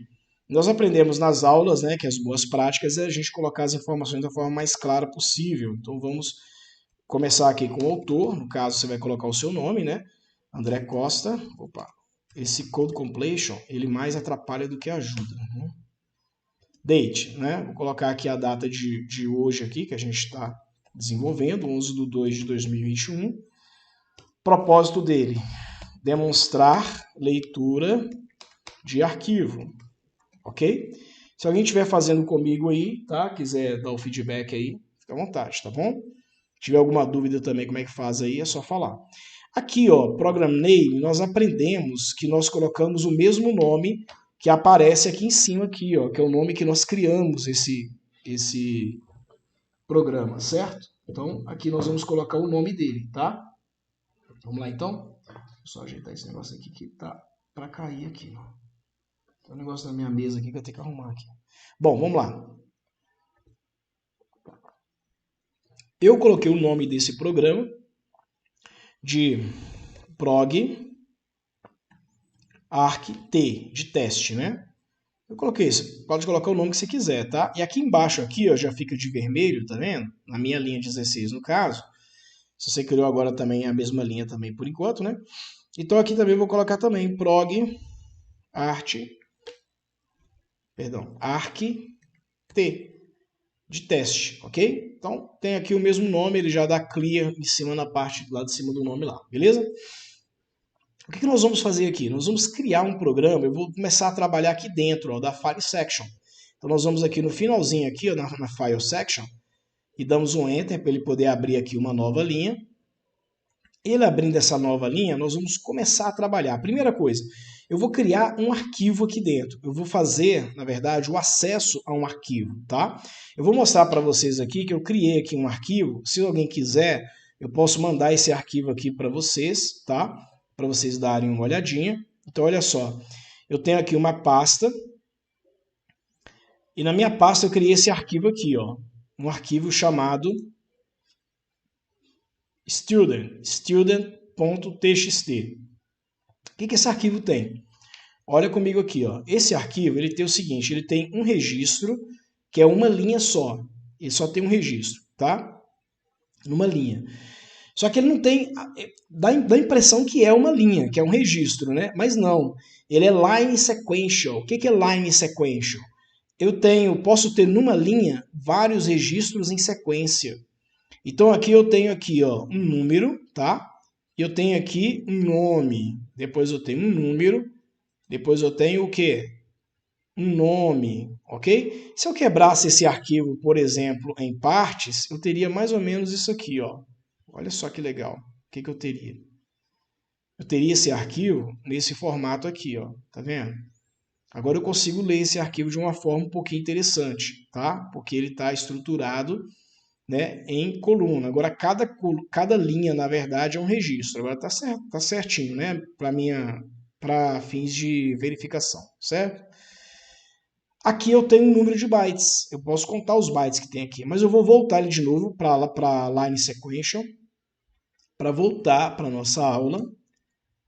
Nós aprendemos nas aulas, né, que as boas práticas é a gente colocar as informações da forma mais clara possível. Então, vamos começar aqui com o autor, no caso você vai colocar o seu nome, né, André Costa. Opa. Esse code completion, ele mais atrapalha do que ajuda. Né? Date, né? Vou colocar aqui a data de hoje aqui, que a gente está desenvolvendo, 11/2/2021. Propósito dele, demonstrar leitura de arquivo, ok? Se alguém estiver fazendo comigo aí, tá? Quiser dar o feedback aí, fica à vontade, tá bom? Se tiver alguma dúvida também como é que faz aí, é só falar. Aqui, ó, Program Name, nós aprendemos que nós colocamos o mesmo nome que aparece aqui em cima, aqui, ó, que é o nome que nós criamos esse programa, certo? Então, aqui nós vamos colocar o nome dele, tá? Vamos lá, então? Vou só ajeitar esse negócio aqui que tá para cair aqui. Tem um negócio na minha mesa aqui que eu tenho que arrumar aqui. Bom, vamos lá. Eu coloquei o nome desse programa de prog arc t, de teste, né? Eu coloquei isso, pode colocar o nome que você quiser, tá? E aqui embaixo, aqui, ó, já fica de vermelho, tá vendo? Na minha linha 16, no caso. Se você criou agora também a mesma linha também por enquanto, né? Então aqui também eu vou colocar também prog arc t, de teste, ok? Então tem aqui o mesmo nome, ele já dá clear em cima na parte lá de cima do nome lá, beleza? O que nós vamos fazer aqui? Nós vamos criar um programa, eu vou começar a trabalhar aqui dentro, ó, da File Section. Então nós vamos aqui no finalzinho, aqui, ó, na File Section, e damos um Enter para ele poder abrir aqui uma nova linha. Ele abrindo essa nova linha, nós vamos começar a trabalhar. Primeira coisa, eu vou criar um arquivo aqui dentro. Eu vou fazer, na verdade, o acesso a um arquivo, tá? Eu vou mostrar para vocês aqui que eu criei aqui um arquivo. Se alguém quiser, eu posso mandar esse arquivo aqui para vocês, tá? Para vocês darem uma olhadinha. Então, olha só, eu tenho aqui uma pasta e na minha pasta eu criei esse arquivo aqui, ó, um arquivo chamado student.txt. O que esse arquivo tem? Olha comigo aqui, ó. Esse arquivo ele tem o seguinte, ele tem um registro que é uma linha só. Ele só tem um registro, tá? Numa linha. Só que ele não tem... Dá a impressão que é uma linha, que é um registro, né? Mas não. Ele é line sequential. O que é line sequential? Posso ter numa linha vários registros em sequência. Então aqui eu tenho aqui, ó, um número, tá? Eu tenho aqui um nome. Depois eu tenho um número. Depois eu tenho o quê? Um nome, ok? Se eu quebrasse esse arquivo, por exemplo, em partes, eu teria mais ou menos isso aqui, ó. Olha só que legal. O que eu teria? Eu teria esse arquivo nesse formato aqui, ó. Tá vendo? Agora eu consigo ler esse arquivo de uma forma um pouquinho interessante, tá? Porque ele está estruturado, né, em coluna. Agora cada linha, na verdade, é um registro. Agora tá certo, tá certinho, né? Para fins de verificação, certo? Aqui eu tenho um número de bytes. Eu posso contar os bytes que tem aqui, mas eu vou voltar ele de novo para line sequential, para voltar para nossa aula,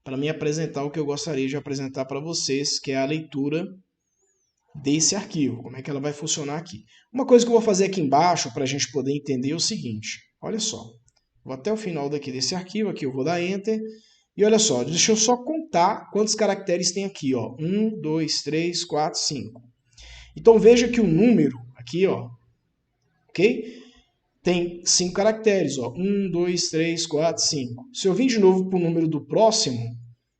para me apresentar o que eu gostaria de apresentar para vocês, que é a leitura desse arquivo, como é que ela vai funcionar aqui. Uma coisa que eu vou fazer aqui embaixo para a gente poder entender é o seguinte, olha só, vou até o final daqui desse arquivo, aqui eu vou dar Enter, e olha só, deixa eu só contar quantos caracteres tem aqui, ó, 1, 2, 3, 4, 5. Então veja que o número aqui, ó, ok? Tem 5 caracteres, ó, 1, 2, 3, 4, 5. Se eu vir de novo para o número do próximo,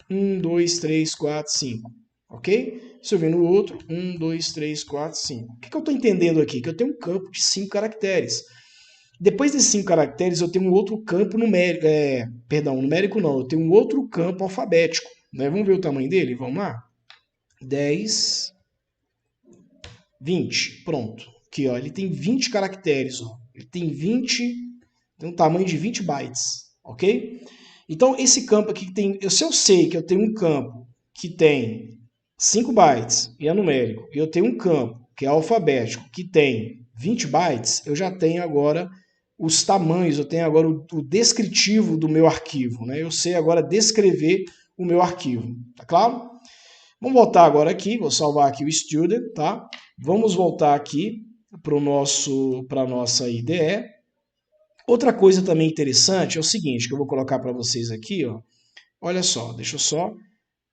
1, 2, 3, 4, 5, ok? Se eu vir no outro, 1, 2, 3, 4, 5. O que eu estou entendendo aqui? Que eu tenho um campo de 5 caracteres. Depois desses 5 caracteres, eu tenho um outro campo numérico. Numérico não, eu tenho um outro campo alfabético. Né? Vamos ver o tamanho dele? Vamos lá? 10, 20. Pronto. Aqui, ó, ele tem 20 caracteres. Ó. Ele tem um tamanho de 20 bytes. ok? Então, esse campo aqui que tem... Se eu sei que eu tenho um campo que tem 5 bytes e é numérico, e eu tenho um campo que é alfabético que tem 20 bytes, eu já tenho agora os tamanhos, eu tenho agora o descritivo do meu arquivo, né? Eu sei agora descrever o meu arquivo, tá claro? Vamos voltar agora aqui, vou salvar aqui o student, tá? Vamos voltar aqui para a nossa IDE. Outra coisa também interessante é o seguinte, que eu vou colocar para vocês aqui, ó. Olha só, deixa eu só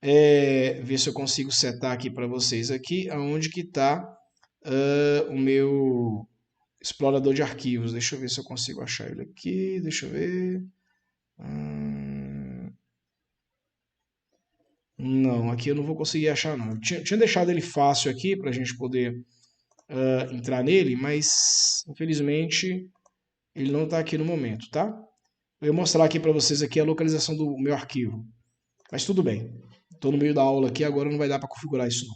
ver se eu consigo setar aqui para vocês aqui, aonde que está o meu explorador de arquivos. Deixa eu ver se eu consigo achar ele aqui, deixa eu ver. Não, aqui eu não vou conseguir achar não. Eu tinha deixado ele fácil aqui para a gente poder entrar nele, mas infelizmente ele não está aqui no momento, tá? Eu vou mostrar aqui para vocês aqui a localização do meu arquivo. Mas tudo bem. Estou no meio da aula aqui, agora não vai dar para configurar isso não.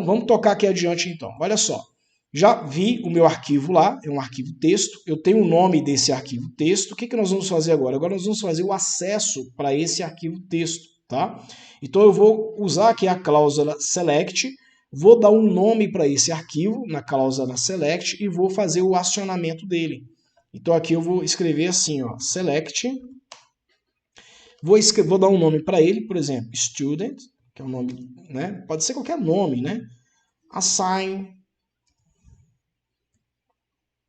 Vamos tocar aqui adiante então. Olha só. Já vi o meu arquivo lá, é um arquivo texto. Eu tenho o nome desse arquivo texto. O que nós vamos fazer agora? Agora nós vamos fazer o acesso para esse arquivo texto, tá? Então eu vou usar aqui a cláusula select, vou dar um nome para esse arquivo na cláusula select e vou fazer o acionamento dele. Então aqui eu vou escrever assim, ó, select. Vou dar um nome para ele, por exemplo, student, que é um nome, né? Pode ser qualquer nome, né? Assign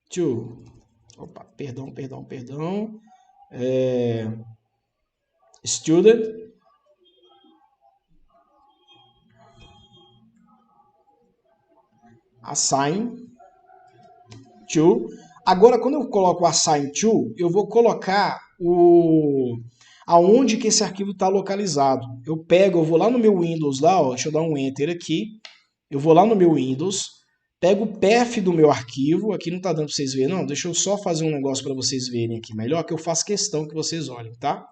to. Opa, perdão. Student. Assign to. Agora, quando eu coloco assign to, eu vou colocar aonde que esse arquivo está localizado. Eu vou lá no meu Windows, lá, ó, deixa eu dar um Enter aqui. Eu vou lá no meu Windows, pego o path do meu arquivo, aqui não está dando para vocês verem, não, deixa eu só fazer um negócio para vocês verem aqui melhor, que eu faço questão que vocês olhem, tá?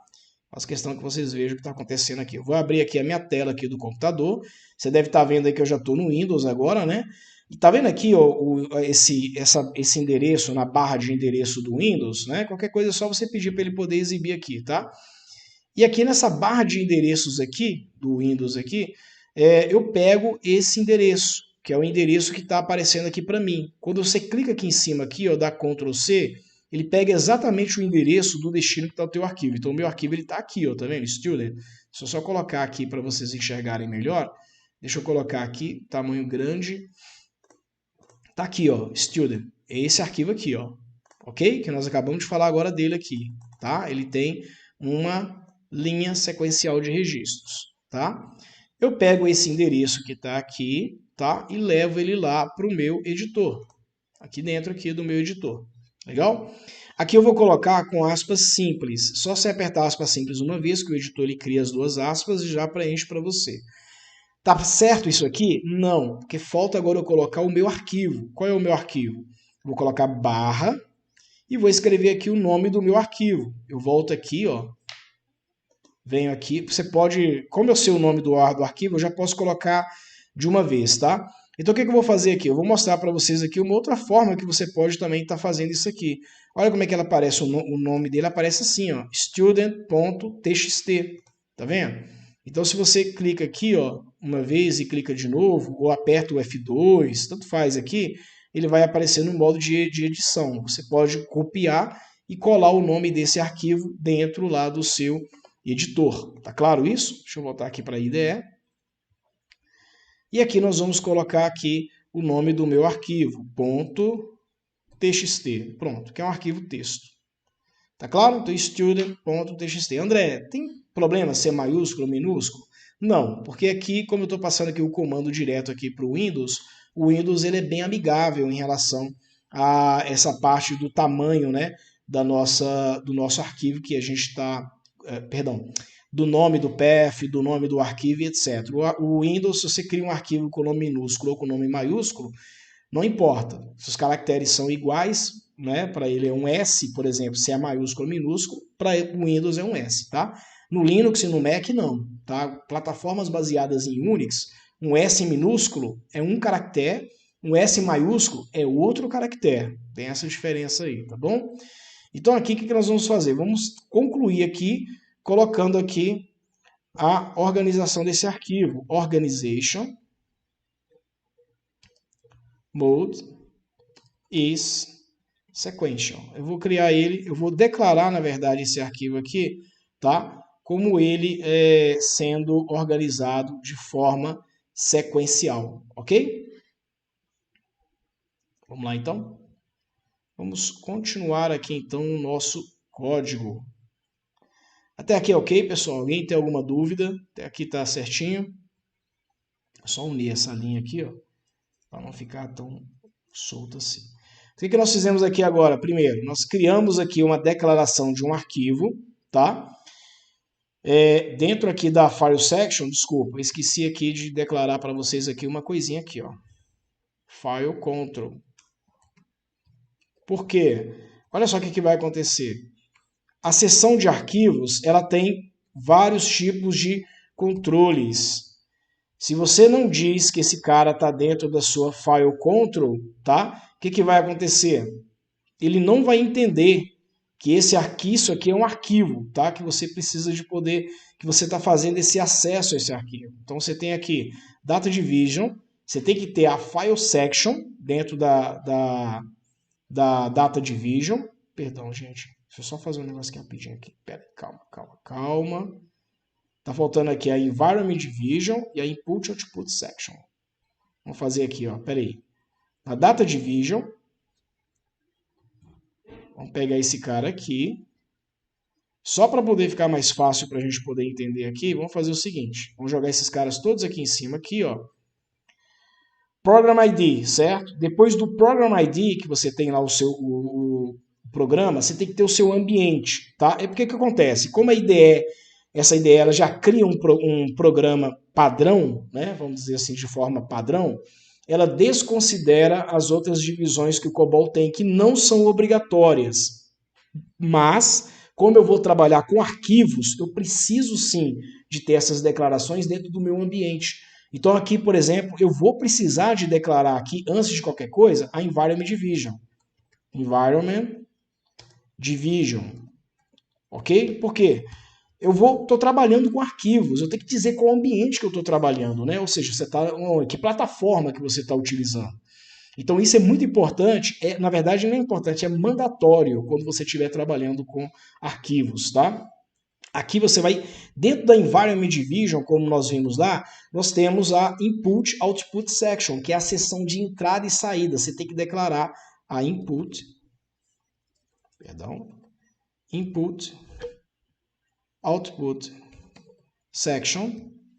Faço questão que vocês vejam o que está acontecendo aqui. Eu vou abrir aqui a minha tela aqui do computador, você deve estar vendo aí que eu já estou no Windows agora, né? E tá vendo aqui ó, esse endereço na barra de endereço do Windows, né? Qualquer coisa é só você pedir para ele poder exibir aqui, tá? E aqui nessa barra de endereços aqui, do Windows aqui, eu pego esse endereço, que é o endereço que está aparecendo aqui para mim. Quando você clica aqui em cima, aqui, ó, dá Ctrl C, ele pega exatamente o endereço do destino que está o teu arquivo. Então o meu arquivo está aqui, ó, tá vendo? Student. Se eu só colocar aqui para vocês enxergarem melhor, deixa eu colocar aqui, tamanho grande. Tá aqui, ó, Student. É esse arquivo aqui, ó. Ok? Que nós acabamos de falar agora dele aqui, tá? Ele tem uma linha sequencial de registros, tá? Eu pego esse endereço que está aqui, tá? E levo ele lá para o meu editor. Aqui dentro aqui do meu editor. Legal? Aqui eu vou colocar com aspas simples. Só você apertar aspas simples uma vez, que o editor ele cria as duas aspas e já preenche para você. Tá certo isso aqui? Não, porque falta agora eu colocar o meu arquivo. Qual é o meu arquivo? Vou colocar barra e vou escrever aqui o nome do meu arquivo. Eu volto aqui, ó. Venho aqui, você pode, como eu sei o nome do arquivo, eu já posso colocar de uma vez, tá? Então o que eu vou fazer aqui? Eu vou mostrar para vocês aqui uma outra forma que você pode também estar fazendo isso aqui. Olha como é que ela aparece, o nome dele aparece assim, ó, student.txt, tá vendo? Então se você clica aqui, ó, uma vez e clica de novo, ou aperta o F2, tanto faz aqui, ele vai aparecer no modo de edição. Você pode copiar e colar o nome desse arquivo dentro lá do seu editor. Tá claro isso? Deixa eu voltar aqui para a IDE. E aqui nós vamos colocar aqui o nome do meu arquivo, .txt. Pronto, que é um arquivo texto. Tá claro? Então, student.txt. André, tem problema ser maiúsculo ou minúsculo? Não, porque aqui, como eu estou passando aqui o comando direto aqui para o Windows ele é bem amigável em relação a essa parte do tamanho, né, do nosso arquivo que a gente está... do nome do path, do nome do arquivo, etc. O Windows, se você cria um arquivo com nome minúsculo ou com nome maiúsculo, não importa. Se os caracteres são iguais, né, para ele é um S, por exemplo, se é maiúsculo ou minúsculo, para o Windows é um S, tá? No Linux e no Mac não, tá? Plataformas baseadas em Unix, um S minúsculo é um caractere, um S maiúsculo é outro caractere. Tem essa diferença aí, tá bom? Então aqui o que nós vamos fazer? Vamos concluir aqui, colocando aqui a organização desse arquivo. Organization mode is sequential. Eu vou criar ele, eu vou declarar, na verdade, esse arquivo aqui, tá? Como ele sendo organizado de forma sequencial, ok? Vamos lá, então? Vamos continuar aqui, então, o nosso código. Até aqui é ok, pessoal? Alguém tem alguma dúvida? Até aqui tá certinho. É só unir essa linha aqui, ó, para não ficar tão solto assim. O que nós fizemos aqui agora? Primeiro, nós criamos aqui uma declaração de um arquivo, tá? Dentro aqui da file section, desculpa, esqueci aqui de declarar para vocês aqui uma coisinha aqui, ó. File control. Por quê? Olha só o que vai acontecer. A seção de arquivos, ela tem vários tipos de controles. Se você não diz que esse cara está dentro da sua file control, tá? O que vai acontecer? Ele não vai entender que isso aqui é um arquivo, tá? Que você precisa de poder, que você está fazendo esse acesso a esse arquivo. Então você tem aqui data division, você tem que ter a file section dentro da data division. Perdão, gente. Deixa eu só fazer um negócio aqui rapidinho aqui. Pera, calma. Tá faltando aqui a environment division e a input output section. Vamos fazer aqui, ó. Pera aí. Na data division, vamos pegar esse cara aqui. Só para poder ficar mais fácil para a gente poder entender aqui, vamos fazer o seguinte. Vamos jogar esses caras todos aqui em cima, aqui, ó. Program ID, certo? Depois do Program ID, que você tem lá o programa, você tem que ter o seu ambiente, tá? É porque que acontece? Como a IDE, essa IDE, ela já cria um programa padrão, né? Vamos dizer assim, de forma padrão, ela desconsidera as outras divisões que o COBOL tem, que não são obrigatórias. Mas, como eu vou trabalhar com arquivos, eu preciso sim de ter essas declarações dentro do meu ambiente. Então aqui, por exemplo, eu vou precisar de declarar aqui, antes de qualquer coisa, a Environment Division. Environment Division. Ok? Por quê? Eu estou trabalhando com arquivos, eu tenho que dizer qual ambiente que eu estou trabalhando, né? Ou seja, que plataforma que você está utilizando. Então isso é muito importante, na verdade não é importante, é mandatório quando você estiver trabalhando com arquivos, tá? Aqui você vai, dentro da Environment Division, como nós vimos lá, nós temos a Input Output Section, que é a seção de entrada e saída. Você tem que declarar a Input Output Section,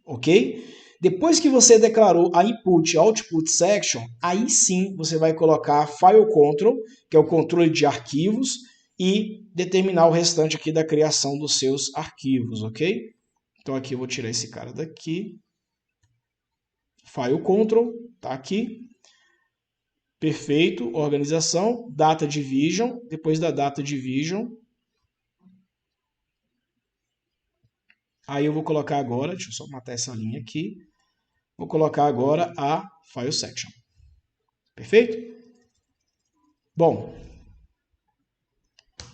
ok? Depois que você declarou a Input Output Section, aí sim você vai colocar File Control, que é o controle de arquivos, e determinar o restante aqui da criação dos seus arquivos, ok? Então aqui eu vou tirar esse cara daqui. File Control, tá aqui. Perfeito, organização, Data Division, depois da Data Division. Aí eu vou colocar agora, deixa eu só matar essa linha aqui. Vou colocar agora a File Section. Perfeito? Bom,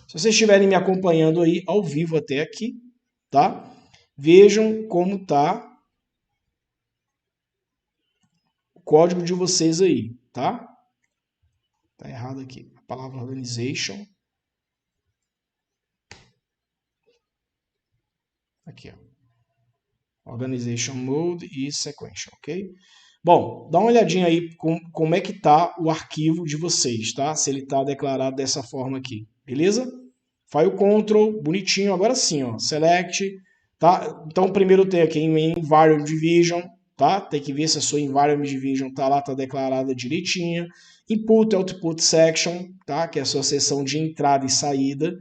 se vocês estiverem me acompanhando aí ao vivo até aqui, tá? Vejam como está o código de vocês aí, tá? Tá errado aqui. A palavra organization. Aqui, ó. Organization mode e sequential, ok? Bom, dá uma olhadinha aí como é que tá o arquivo de vocês, tá? Se ele está declarado dessa forma aqui, beleza? File control, bonitinho, agora sim, ó, select, tá? Então primeiro tem aqui em environment division, tá? Tem que ver se a sua environment division tá lá, tá declarada direitinha. Input output section, tá? Que é a sua seção de entrada e saída.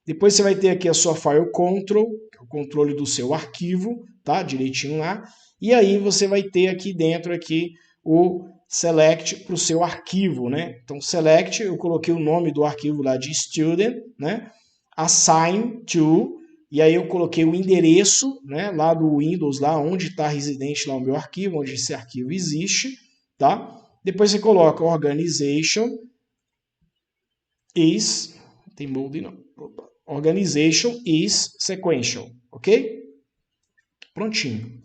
Depois você vai ter aqui a sua file control, que é o controle do seu arquivo, tá? Direitinho lá. E aí você vai ter aqui dentro aqui o select para o seu arquivo, né? Então select, eu coloquei o nome do arquivo lá de student, né? Assign to, e aí eu coloquei o endereço, né? Lá do Windows, lá onde está residente lá o meu arquivo, onde esse arquivo existe, tá? Depois você coloca organization is, tem mode não, Organization is sequential, ok? Prontinho.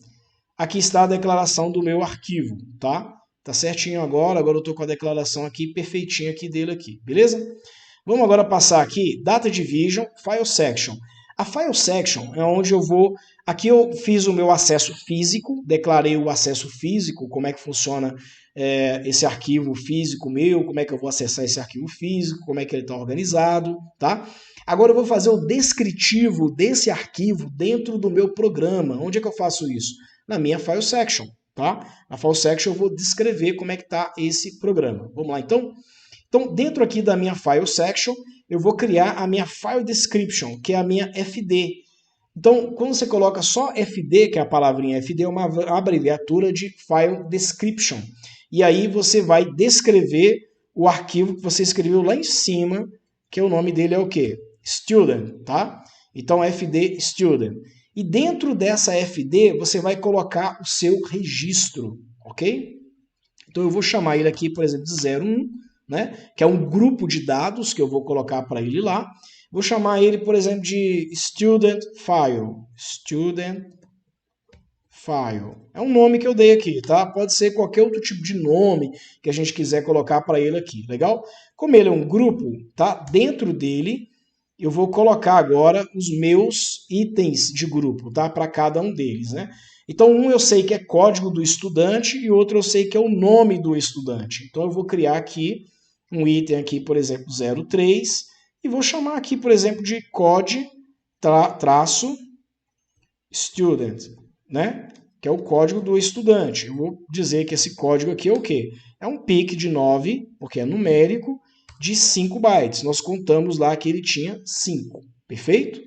Aqui está a declaração do meu arquivo, tá? Tá certinho agora eu estou com a declaração aqui perfeitinha aqui dele aqui, beleza? Vamos agora passar aqui, Data Division, File Section. A File Section é onde eu vou... Aqui eu fiz o meu acesso físico, declarei o acesso físico, como é que funciona esse arquivo físico meu, como é que eu vou acessar esse arquivo físico, como é que ele está organizado, tá? Agora eu vou fazer o descritivo desse arquivo dentro do meu programa. Onde é que eu faço isso? Na minha File Section, tá? Na File Section eu vou descrever como é que está esse programa. Vamos lá então? Então, dentro aqui da minha File Section, eu vou criar a minha File Description, que é a minha FD. Então, quando você coloca só FD, que é a palavrinha FD, é uma abreviatura de File Description. E aí você vai descrever o arquivo que você escreveu lá em cima, que o nome dele é o quê? Student, tá? Então, FD Student. E dentro dessa FD, você vai colocar o seu registro, ok? Então, eu vou chamar ele aqui, por exemplo, de 01, né? Que é um grupo de dados que eu vou colocar para ele lá. Vou chamar ele, por exemplo, de Student File. Student File. É um nome que eu dei aqui, tá? Pode ser qualquer outro tipo de nome que a gente quiser colocar para ele aqui, legal? Como ele é um grupo, tá? Dentro dele, eu vou colocar agora os meus itens de grupo, tá? Para cada um deles, né? Então, um eu sei que é código do estudante e outro eu sei que é o nome do estudante. Então, eu vou criar aqui um item aqui, por exemplo, 03, e vou chamar aqui, por exemplo, de code-student, né? Que é o código do estudante. Eu vou dizer que esse código aqui é o quê? É um PIC de 9, porque é numérico, de 5 bytes. Nós contamos lá que ele tinha 5, perfeito?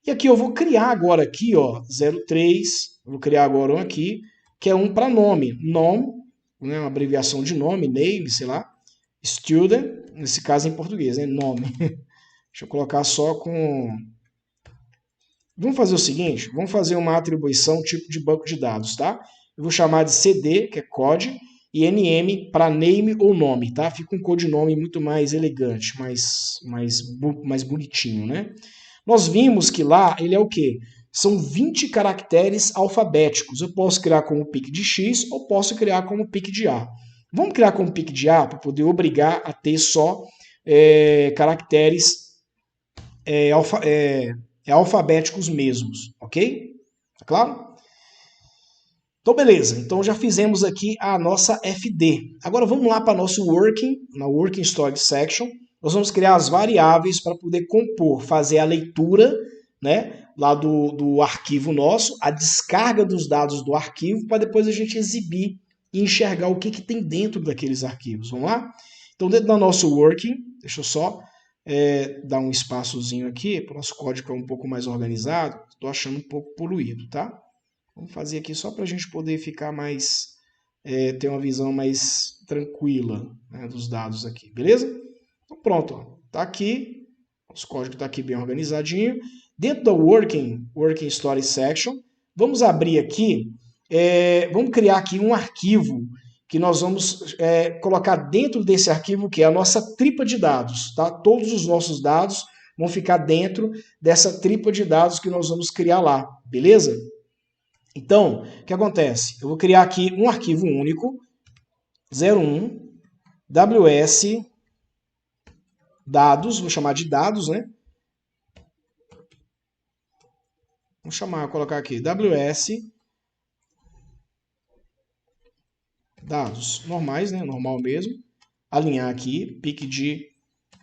E aqui eu vou criar agora aqui, ó, 03, vou criar agora um aqui, que é um para nome. Nome, né, uma abreviação de nome, name, sei lá. Student, nesse caso em português, né? Nome. Deixa eu colocar só com... Vamos fazer o seguinte, vamos fazer uma atribuição tipo de banco de dados, tá? Eu vou chamar de CD, que é code, e NM para name ou nome, tá? Fica um codinome muito mais elegante, mais bonitinho, né? Nós vimos que lá ele é o quê? São 20 caracteres alfabéticos. Eu posso criar como PIC de X ou posso criar como PIC de A. Vamos criar como PIC de A para poder obrigar a ter só caracteres alfabéticos mesmos, ok? Tá claro? Então, beleza. Então, já fizemos aqui a nossa FD. Agora, vamos lá para nosso Working, na Working Storage Section. Nós vamos criar as variáveis para poder compor, fazer a leitura, né, lá do arquivo nosso, a descarga dos dados do arquivo, para depois a gente exibir e enxergar o que tem dentro daqueles arquivos. Vamos lá? Então, dentro do nosso Working, deixa eu só dar um espaçozinho aqui, para o nosso código ficar um pouco mais organizado. Estou achando um pouco poluído, tá? Vamos fazer aqui só para a gente poder ficar mais, ter uma visão mais tranquila, né, dos dados aqui, beleza? Então pronto, ó, tá aqui, nosso código está aqui bem organizadinho. Dentro da Working Story Section, vamos abrir aqui, vamos criar aqui um arquivo que nós vamos colocar dentro desse arquivo, que é a nossa tripa de dados, tá? Todos os nossos dados vão ficar dentro dessa tripa de dados que nós vamos criar lá, beleza? Então, o que acontece? Eu vou criar aqui um arquivo único, 01, ws, dados, vou chamar de dados, né? Vou colocar aqui, ws, dados normais, né? Normal mesmo. Alinhar aqui, PIC de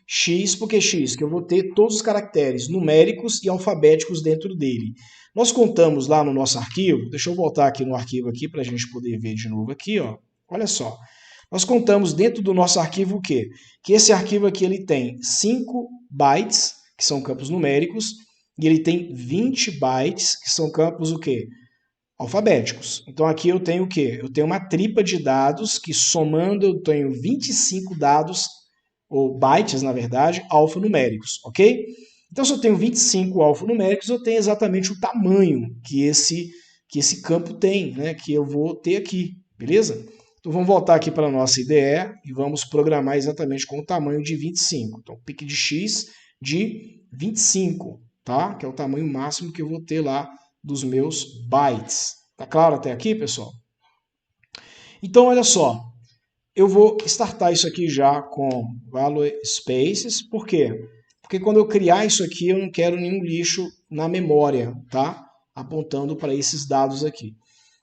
X, por que X? Que eu vou ter todos os caracteres numéricos e alfabéticos dentro dele. Nós contamos lá no nosso arquivo, deixa eu voltar aqui no arquivo aqui para a gente poder ver de novo aqui, ó. Olha só. Nós contamos dentro do nosso arquivo o quê? Que esse arquivo aqui ele tem 5 bytes, que são campos numéricos, e ele tem 20 bytes, que são campos o quê? Alfabéticos. Então aqui eu tenho o quê? Eu tenho uma tripa de dados que somando eu tenho 25 dados, ou bytes na verdade, alfanuméricos, ok? Então se eu tenho 25 alfanuméricos, eu tenho exatamente o tamanho que esse campo tem, né? Que eu vou ter aqui, beleza? Então vamos voltar aqui para a nossa IDE e vamos programar exatamente com o tamanho de 25. Então PIC de X de 25, tá? Que é o tamanho máximo que eu vou ter lá dos meus bytes. Tá claro até aqui, pessoal? Então, olha só, eu vou startar isso aqui já com value spaces. Por quê? Porque quando eu criar isso aqui, eu não quero nenhum lixo na memória, tá? Apontando para esses dados aqui.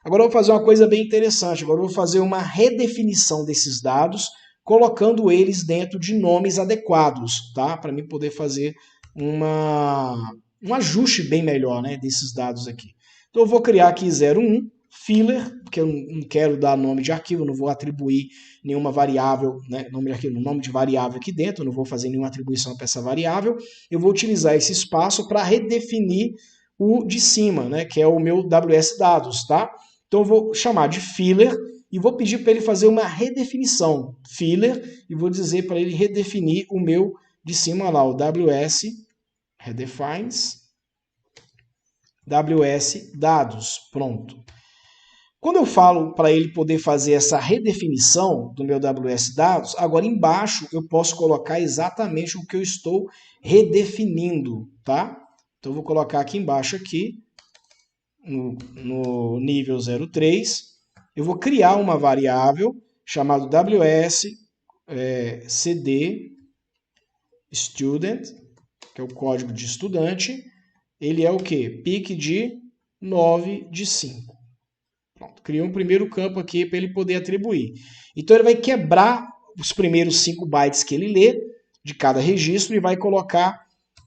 Agora eu vou fazer uma coisa bem interessante. Agora eu vou fazer uma redefinição desses dados, colocando eles dentro de nomes adequados, tá? Para mim poder fazer um ajuste bem melhor, né, desses dados aqui. Então eu vou criar aqui 01, filler, porque eu não quero dar nome de arquivo, não vou atribuir nenhuma variável, né, nome de variável aqui dentro, não vou fazer nenhuma atribuição para essa variável. Eu vou utilizar esse espaço para redefinir o de cima, né, que é o meu WS dados, tá? Então eu vou chamar de filler e vou pedir para ele fazer uma redefinição, filler, e vou dizer para ele redefinir o meu de cima lá, o WS redefines WS dados, pronto. Quando eu falo para ele poder fazer essa redefinição do meu WS dados, agora embaixo eu posso colocar exatamente o que eu estou redefinindo, tá? Então eu vou colocar aqui embaixo aqui, no nível 03, eu vou criar uma variável chamada WS CD student, que é o código de estudante. Ele é o quê? Pique de 9 de 5. Pronto, criei um primeiro campo aqui para ele poder atribuir. Então ele vai quebrar os primeiros 5 bytes que ele lê de cada registro e vai colocar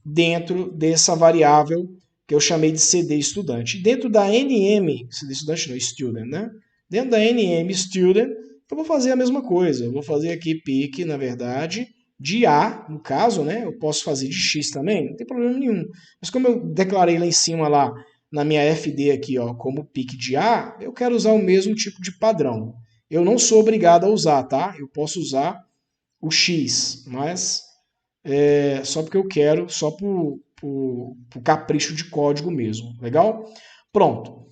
dentro dessa variável que eu chamei de CD estudante. Dentro da NM, CD estudante não, student, né? Dentro da NM student, eu vou fazer a mesma coisa. Eu vou fazer aqui pique, na verdade, de A, no caso, né? Eu posso fazer de X também, não tem problema nenhum. Mas como eu declarei lá em cima, lá na minha FD aqui, ó, como pique de A, eu quero usar o mesmo tipo de padrão. Eu não sou obrigado a usar, tá? Eu posso usar o X, mas só porque eu quero, só por capricho de código mesmo. Legal? Pronto. O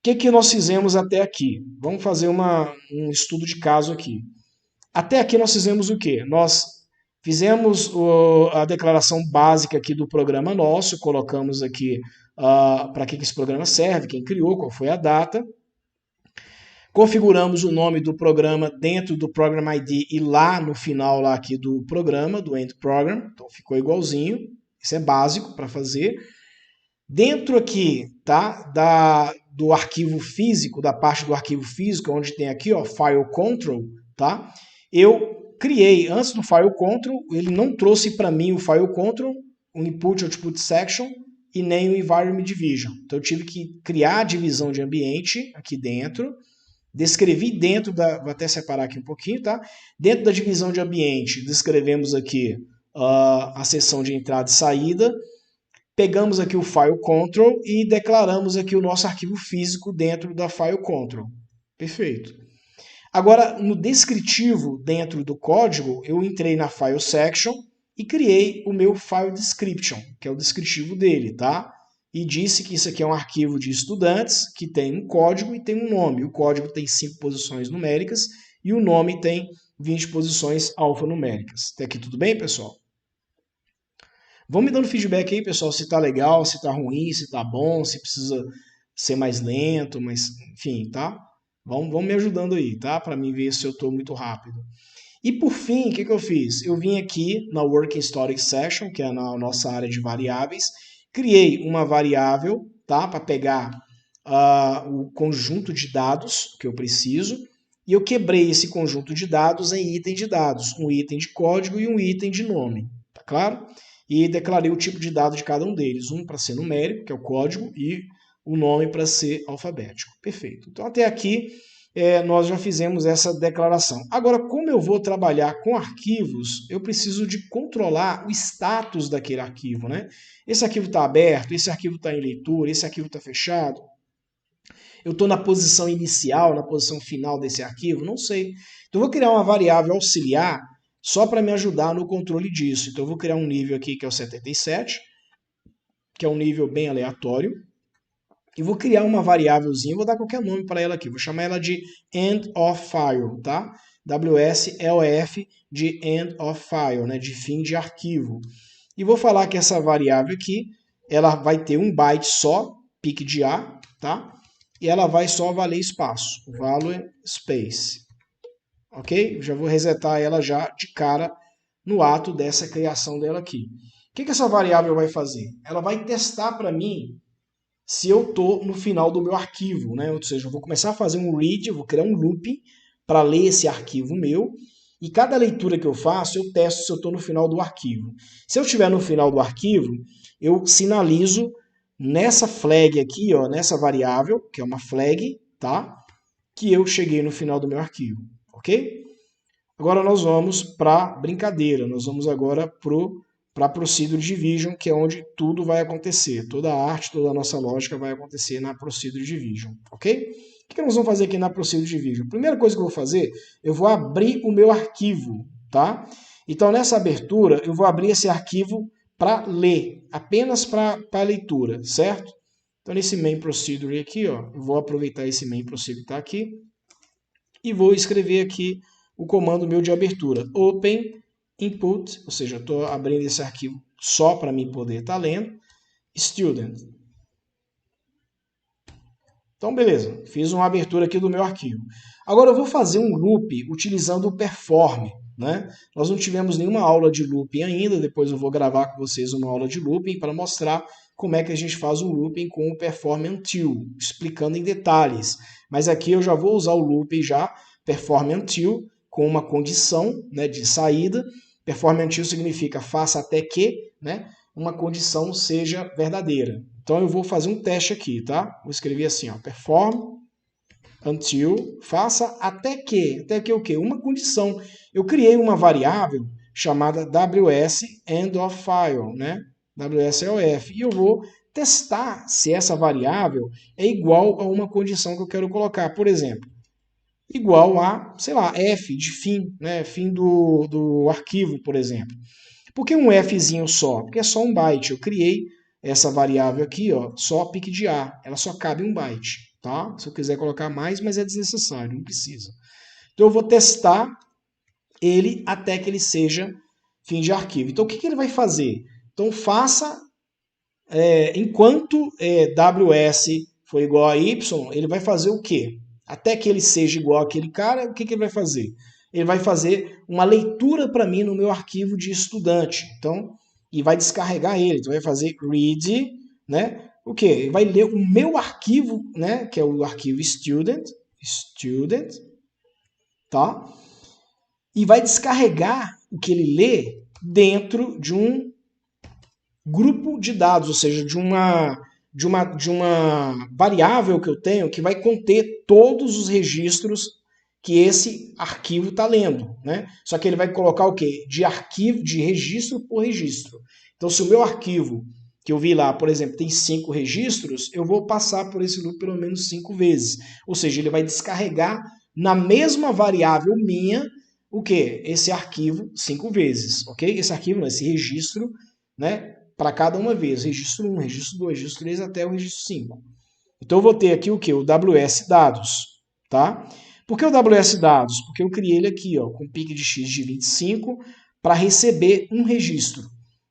que nós fizemos até aqui? Vamos fazer um estudo de caso aqui. Até aqui nós fizemos o quê? Nós fizemos a declaração básica aqui do programa nosso, colocamos aqui para que esse programa serve, quem criou, qual foi a data. Configuramos o nome do programa dentro do Program ID e lá no final lá aqui do programa, do End Program. Então ficou igualzinho. Isso é básico para fazer. Dentro aqui, tá, do arquivo físico, da parte do arquivo físico, onde tem aqui, ó, File Control, tá? Eu criei, antes do File Control, ele não trouxe para mim o File Control, o Input Output Section e nem o Environment Division. Então eu tive que criar a divisão de ambiente aqui dentro. Descrevi dentro vou até separar aqui um pouquinho, tá? Dentro da divisão de ambiente, descrevemos aqui a seção de entrada e saída. Pegamos aqui o File Control e declaramos aqui o nosso arquivo físico dentro da File Control. Perfeito. Agora, no descritivo dentro do código, eu entrei na File Section e criei o meu File Description, que é o descritivo dele, tá? E disse que isso aqui é um arquivo de estudantes que tem um código e tem um nome. O código tem 5 posições numéricas e o nome tem 20 posições alfanuméricas. Até aqui tudo bem, pessoal? Vão me dando feedback aí, pessoal, se tá legal, se tá ruim, se tá bom, se precisa ser mais lento, mas enfim, tá? Vão me ajudando aí, tá? Para mim ver se eu tô muito rápido. E por fim, o que eu fiz? Eu vim aqui na Working Historic Section, que é na nossa área de variáveis, criei uma variável, tá? Para pegar o conjunto de dados que eu preciso, e eu quebrei esse conjunto de dados em item de dados, um item de código e um item de nome, tá claro? E declarei o tipo de dado de cada um deles, um para ser numérico, que é o código, e o nome para ser alfabético. Perfeito. Então até aqui nós já fizemos essa declaração. Agora, como eu vou trabalhar com arquivos, eu preciso de controlar o status daquele arquivo, né? Esse arquivo está aberto, esse arquivo está em leitura, esse arquivo está fechado. Eu estou na posição inicial, na posição final desse arquivo? Não sei. Então eu vou criar uma variável auxiliar só para me ajudar no controle disso. Então eu vou criar um nível aqui que é o 77, que é um nível bem aleatório. E vou criar uma variávelzinha, vou dar qualquer nome para ela aqui. Vou chamar ela de end of file, tá? WSLF de end of file, né? De fim de arquivo. e vou falar que essa variável aqui, ela vai ter um byte só, pick de A, tá? E ela vai só valer espaço, value space. Ok? Já vou resetar ela já de cara no ato dessa criação dela aqui. O que essa variável vai fazer? Ela vai testar para mim se eu estou no final do meu arquivo, né? Ou seja, eu vou começar a fazer um read, eu vou criar um loop para ler esse arquivo meu, e cada leitura que eu faço, eu testo se eu estou no final do arquivo. Se eu estiver no final do arquivo, eu sinalizo nessa flag aqui, ó, nessa variável, que é uma flag, tá? Que eu cheguei no final do meu arquivo, ok? Agora nós vamos para brincadeira, nós vamos agora para Procedure Division, que é onde tudo vai acontecer. Toda a arte, toda a nossa lógica vai acontecer na Procedure Division, ok? O que nós vamos fazer aqui na Procedure Division? Primeira coisa que eu vou fazer, eu vou abrir o meu arquivo, tá? Então nessa abertura, eu vou abrir esse arquivo para ler, apenas para leitura, certo? Então nesse main procedure aqui, ó, eu vou aproveitar esse main procedure que está aqui e vou escrever aqui o comando meu de abertura, open input, ou seja, eu estou abrindo esse arquivo só para mim poder estar lendo, student. Então, beleza, fiz uma abertura aqui do meu arquivo. Agora eu vou fazer um loop utilizando o perform, né? Nós não tivemos nenhuma aula de looping ainda, depois eu vou gravar com vocês uma aula de looping para mostrar como é que a gente faz um looping com o perform until, explicando em detalhes. Mas aqui eu já vou usar o looping já, perform until, com uma condição, né, de saída. Perform until significa faça até que, né, uma condição seja verdadeira. Então eu vou fazer um teste aqui, tá? Vou escrever assim, ó, perform until, faça até que o quê? Uma condição. Eu criei uma variável chamada ws end of file, né? WSLF, e eu vou testar se essa variável é igual a uma condição que eu quero colocar. Por exemplo, igual a, sei lá, f de fim, né? Fim do arquivo, por exemplo. Por que um fzinho só? Porque é só um byte. Eu criei essa variável aqui, ó, só pick de A. Ela só cabe um byte, tá? Se eu quiser colocar mais, mas é desnecessário, não precisa. Então eu vou testar ele até que ele seja fim de arquivo. Então o que ele vai fazer? Então faça, enquanto ws for igual a y, ele vai fazer o quê? Até que ele seja igual àquele cara, o que ele vai fazer? Ele vai fazer uma leitura para mim no meu arquivo de estudante. Então, e vai descarregar ele. Então, vai fazer read, né? O quê? Ele vai ler o meu arquivo, né? Que é o arquivo student, tá? E vai descarregar o que ele lê dentro de um grupo de dados, ou seja, de uma variável que eu tenho que vai conter todos os registros que esse arquivo está lendo, né? Só que ele vai colocar o quê? De arquivo, de registro por registro. Então, se o meu arquivo que eu vi lá, por exemplo, tem 5 registros, eu vou passar por esse loop pelo menos 5 vezes. Ou seja, ele vai descarregar na mesma variável minha o quê? Esse arquivo 5 vezes, ok? Esse arquivo, esse registro, né? Para cada uma vez, registro 1, registro 2, registro 3 até o registro 5. Então eu vou ter aqui o que? O WS dados, tá? Por que o WS dados? Porque eu criei ele aqui, ó, com pique de x de 25 para receber um registro.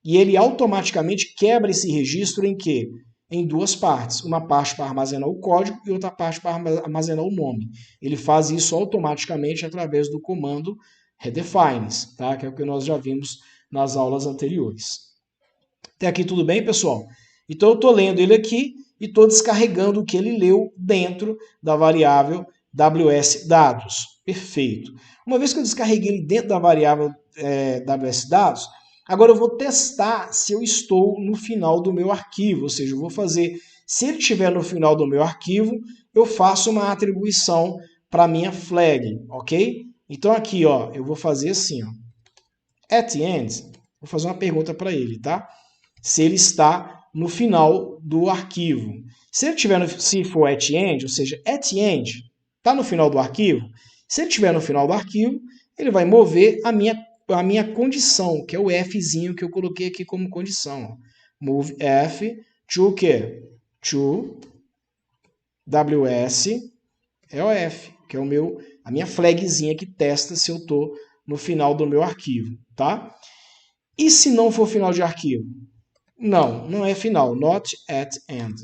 E ele automaticamente quebra esse registro em quê? Em duas partes. Uma parte para armazenar o código e outra parte para armazenar o nome. Ele faz isso automaticamente através do comando redefines, tá? Que é o que nós já vimos nas aulas anteriores. Até aqui tudo bem, pessoal? Então eu estou lendo ele aqui e estou descarregando o que ele leu dentro da variável ws dados. Perfeito. Uma vez que eu descarreguei ele dentro da variável ws dados, agora eu vou testar se eu estou no final do meu arquivo, ou seja, eu vou fazer, se ele estiver no final do meu arquivo, eu faço uma atribuição para a minha flag, ok? Então aqui, ó, eu vou fazer assim, ó, at the end, vou fazer uma pergunta para ele, tá? Se ele está no final do arquivo. Se ele tiver se for at end, ou seja, at end, está no final do arquivo, se ele estiver no final do arquivo, ele vai mover a minha condição, que é o fzinho que eu coloquei aqui como condição. Move f to o quê? To ws EOF, que é a minha flagzinha que testa se eu estou no final do meu arquivo, tá? E se não for final de arquivo? Não é final. Not at end.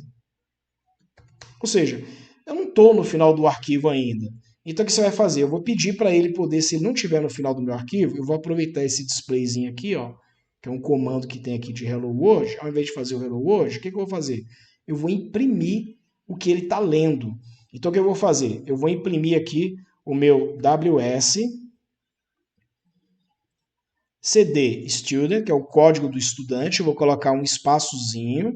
Ou seja, eu não estou no final do arquivo ainda. Então o que você vai fazer? Eu vou pedir para ele poder, se ele não estiver no final do meu arquivo, eu vou aproveitar esse displayzinho aqui, ó, que é um comando que tem aqui de Hello World. Ao invés de fazer o Hello World, o que eu vou fazer? Eu vou imprimir o que ele está lendo. Então o que eu vou fazer? Eu vou imprimir aqui o meu WS CD Student, que é o código do estudante. Eu vou colocar um espaçozinho,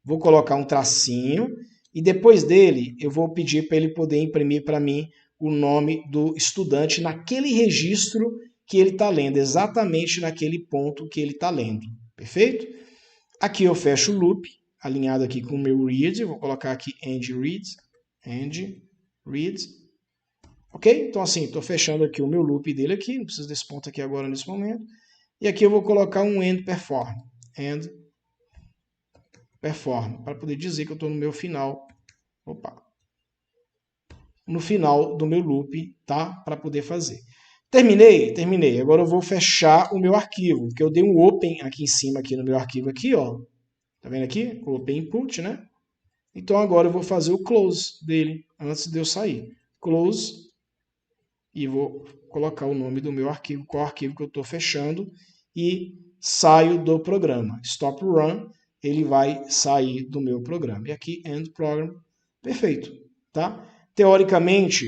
vou colocar um tracinho, e depois dele eu vou pedir para ele poder imprimir para mim o nome do estudante naquele registro que ele está lendo, exatamente naquele ponto que ele está lendo. Perfeito? Aqui eu fecho o loop, alinhado aqui com o meu read, vou colocar aqui end read. Ok? Então assim, estou fechando aqui o meu loop dele aqui, não preciso desse ponto aqui agora nesse momento. E aqui eu vou colocar um end perform, para poder dizer que eu estou no meu final. No final do meu loop, tá? Para poder fazer. Terminei. Agora eu vou fechar o meu arquivo, porque eu dei um open aqui em cima, aqui no meu arquivo aqui, ó. Tá vendo aqui? Open input, né? Então agora eu vou fazer o close dele, antes de eu sair. Close, e vou colocar o nome do meu arquivo, qual arquivo que eu estou fechando, e saio do programa. Stop run, ele vai sair do meu programa. E aqui, end program, perfeito, tá? Teoricamente,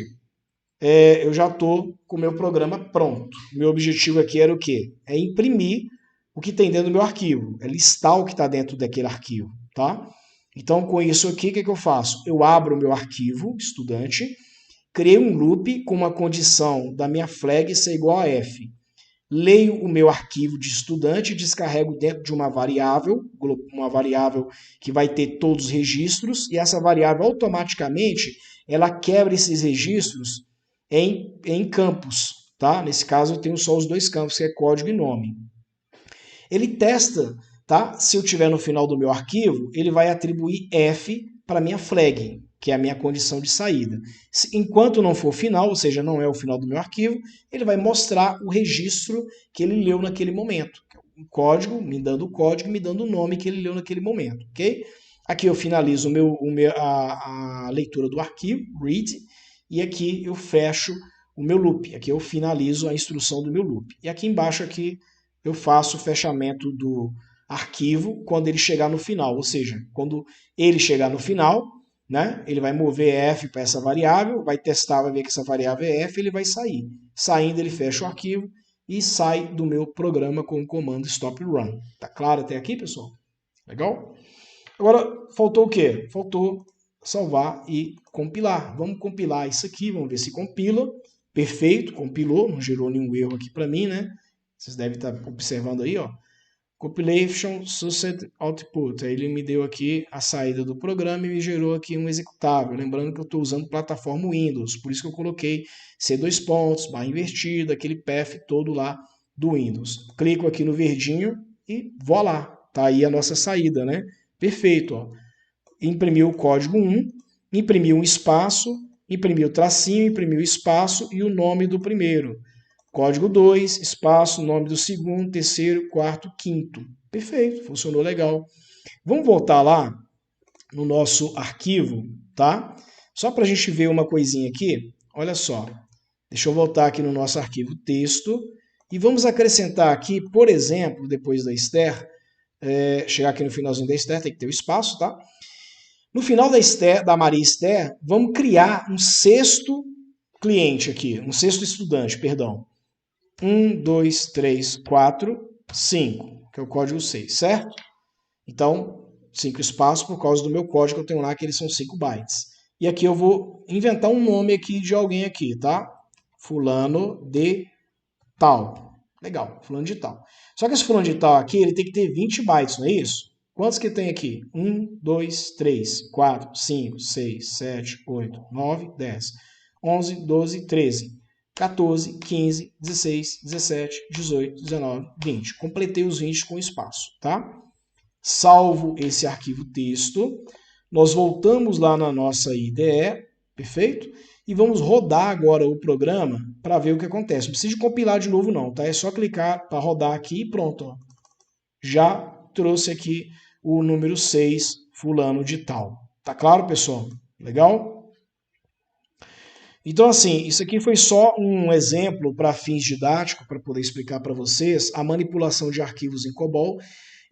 eu já estou com o meu programa pronto. Meu objetivo aqui era o quê? É imprimir o que tem dentro do meu arquivo, é listar o que está dentro daquele arquivo, tá? Então, com isso aqui, o que eu faço? Eu abro o meu arquivo, estudante, criei um loop com uma condição da minha flag ser igual a f. Leio o meu arquivo de estudante e descarrego dentro de uma variável que vai ter todos os registros, e essa variável automaticamente ela quebra esses registros em campos. Tá? Nesse caso eu tenho só os dois campos, que é código e nome. Ele testa, tá? Se eu tiver no final do meu arquivo, ele vai atribuir f para minha flag, que é a minha condição de saída. Enquanto não for final, ou seja, não é o final do meu arquivo, ele vai mostrar o registro que ele leu naquele momento. O código, me dando o código, me dando o nome que ele leu naquele momento, ok? Aqui eu finalizo a leitura do arquivo, read, e aqui eu fecho o meu loop. Aqui eu finalizo a instrução do meu loop. E aqui embaixo aqui eu faço o fechamento do arquivo quando ele chegar no final, ou seja, quando ele chegar no final, né, ele vai mover f para essa variável, vai testar, vai ver que essa variável é f, ele vai sair. Saindo, ele fecha o arquivo e sai do meu programa com o comando stop run. Tá claro até aqui, pessoal? Legal? Agora, faltou o quê? Faltou salvar e compilar. Vamos compilar isso aqui, vamos ver se compila. Perfeito, compilou, não gerou nenhum erro aqui para mim, né? Vocês devem estar observando aí, ó. Compilation Success Output. Aí ele me deu aqui a saída do programa e me gerou aqui um executável. Lembrando que eu estou usando plataforma Windows, por isso que eu coloquei C2 pontos, barra invertida, aquele path todo lá do Windows. Clico aqui no verdinho e vou lá. Tá aí a nossa saída, né? Perfeito, ó. Imprimiu o código 1, imprimiu um espaço, imprimiu o tracinho, imprimiu o espaço e o nome do primeiro. Código 2, espaço, nome do segundo, terceiro, quarto, quinto. Perfeito, funcionou legal. Vamos voltar lá no nosso arquivo, tá? Só para a gente ver uma coisinha aqui. Olha só. Deixa eu voltar aqui no nosso arquivo texto. E vamos acrescentar aqui, por exemplo, depois da Esther, chegar aqui no finalzinho da Esther, tem que ter o espaço, tá? No final da Maria Esther, vamos criar um sexto cliente aqui, um sexto estudante, perdão. 1, 2, 3, 4, 5, que é o código 6, certo? Então, 5 espaços por causa do meu código que eu tenho lá, que eles são 5 bytes. E aqui eu vou inventar um nome aqui de alguém aqui, tá? Fulano de tal. Legal, fulano de tal. Só que esse fulano de tal aqui, ele tem que ter 20 bytes, não é isso? Quantos que tem aqui? 1, 2, 3, 4, 5, 6, 7, 8, 9, 10, 11, 12, 13. 14, 15, 16, 17, 18, 19, 20. Completei os 20 com espaço, tá? Salvo esse arquivo texto. Nós voltamos lá na nossa IDE, perfeito? E vamos rodar agora o programa para ver o que acontece. Não precisa de compilar de novo não, tá? É só clicar para rodar aqui e pronto, ó. já trouxe aqui o número 6, fulano de tal. Tá claro, pessoal? Legal? Então, assim, isso aqui foi só um exemplo para fins didáticos, para poder explicar para vocês a manipulação de arquivos em COBOL.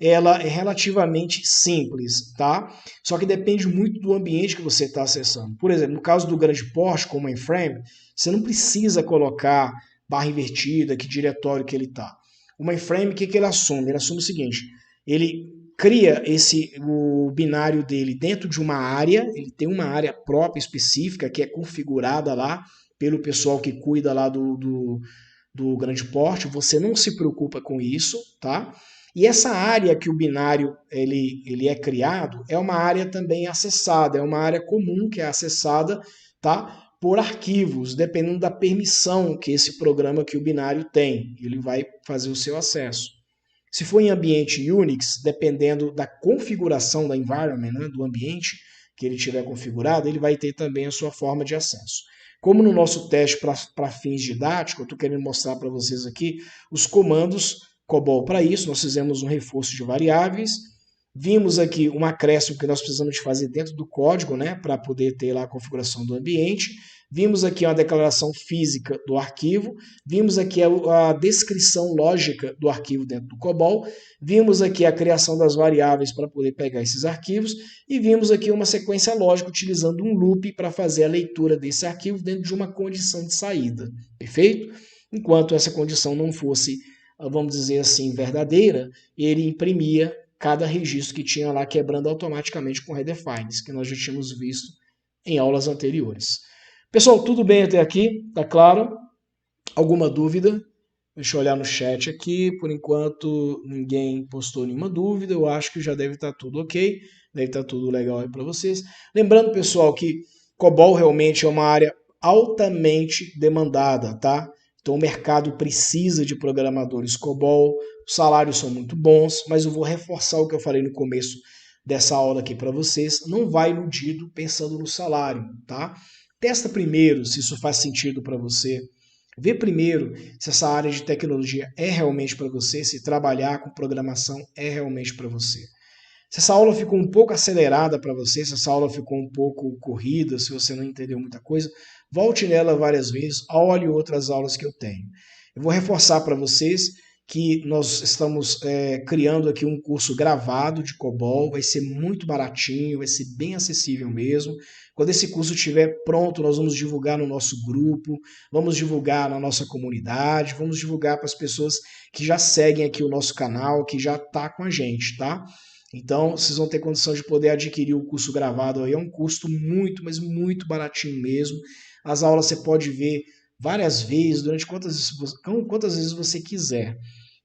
Ela é relativamente simples, tá? Só que depende muito do ambiente que você está acessando. Por exemplo, no caso do grande porte, como o mainframe, você não precisa colocar barra invertida, que diretório que ele está. O mainframe, o que ele assume? Ele assume o seguinte, ele cria o binário dele dentro de uma área, ele tem uma área própria específica que é configurada lá pelo pessoal que cuida lá do grande porte, você não se preocupa com isso, tá? E essa área que o binário ele é criado é uma área também acessada, é uma área comum que é acessada, tá? Por arquivos, dependendo da permissão que esse programa que o binário tem, ele vai fazer o seu acesso. Se for em ambiente Unix, dependendo da configuração da environment, né, do ambiente que ele tiver configurado, ele vai ter também a sua forma de acesso. Como no nosso teste para fins didáticos, eu estou querendo mostrar para vocês aqui os comandos COBOL para isso. Nós fizemos um reforço de variáveis, vimos aqui um acréscimo que nós precisamos de fazer dentro do código, né, para poder ter lá a configuração do ambiente. Vimos aqui uma declaração física do arquivo, vimos aqui a descrição lógica do arquivo dentro do COBOL, vimos aqui a criação das variáveis para poder pegar esses arquivos e vimos aqui uma sequência lógica utilizando um loop para fazer a leitura desse arquivo dentro de uma condição de saída, perfeito? Enquanto essa condição não fosse, vamos dizer assim, verdadeira, ele imprimia cada registro que tinha lá, quebrando automaticamente com redefines, que nós já tínhamos visto em aulas anteriores. Pessoal, tudo bem até aqui? Tá claro? Alguma dúvida? Deixa eu olhar no chat aqui. Por enquanto, ninguém postou nenhuma dúvida. Eu acho que já deve estar tudo ok. Deve estar tudo legal aí para vocês. Lembrando, pessoal, que COBOL realmente é uma área altamente demandada, tá? Então, o mercado precisa de programadores COBOL. Os salários são muito bons, mas eu vou reforçar o que eu falei no começo dessa aula aqui para vocês. Não vai iludido pensando no salário, tá? Testa primeiro se isso faz sentido para você. Vê primeiro se essa área de tecnologia é realmente para você, se trabalhar com programação é realmente para você. Se essa aula ficou um pouco acelerada para você, se essa aula ficou um pouco corrida, se você não entendeu muita coisa, volte nela várias vezes, olhe outras aulas que eu tenho. Eu vou reforçar para vocês que nós estamos criando aqui um curso gravado de COBOL, vai ser muito baratinho, vai ser bem acessível mesmo. Quando esse curso estiver pronto, nós vamos divulgar no nosso grupo, vamos divulgar na nossa comunidade, vamos divulgar para as pessoas que já seguem aqui o nosso canal, que já está com a gente, tá? Então, vocês vão ter condição de poder adquirir o curso gravado aí. É um custo muito, mas muito baratinho mesmo. As aulas você pode ver várias vezes, durante quantas vezes você quiser.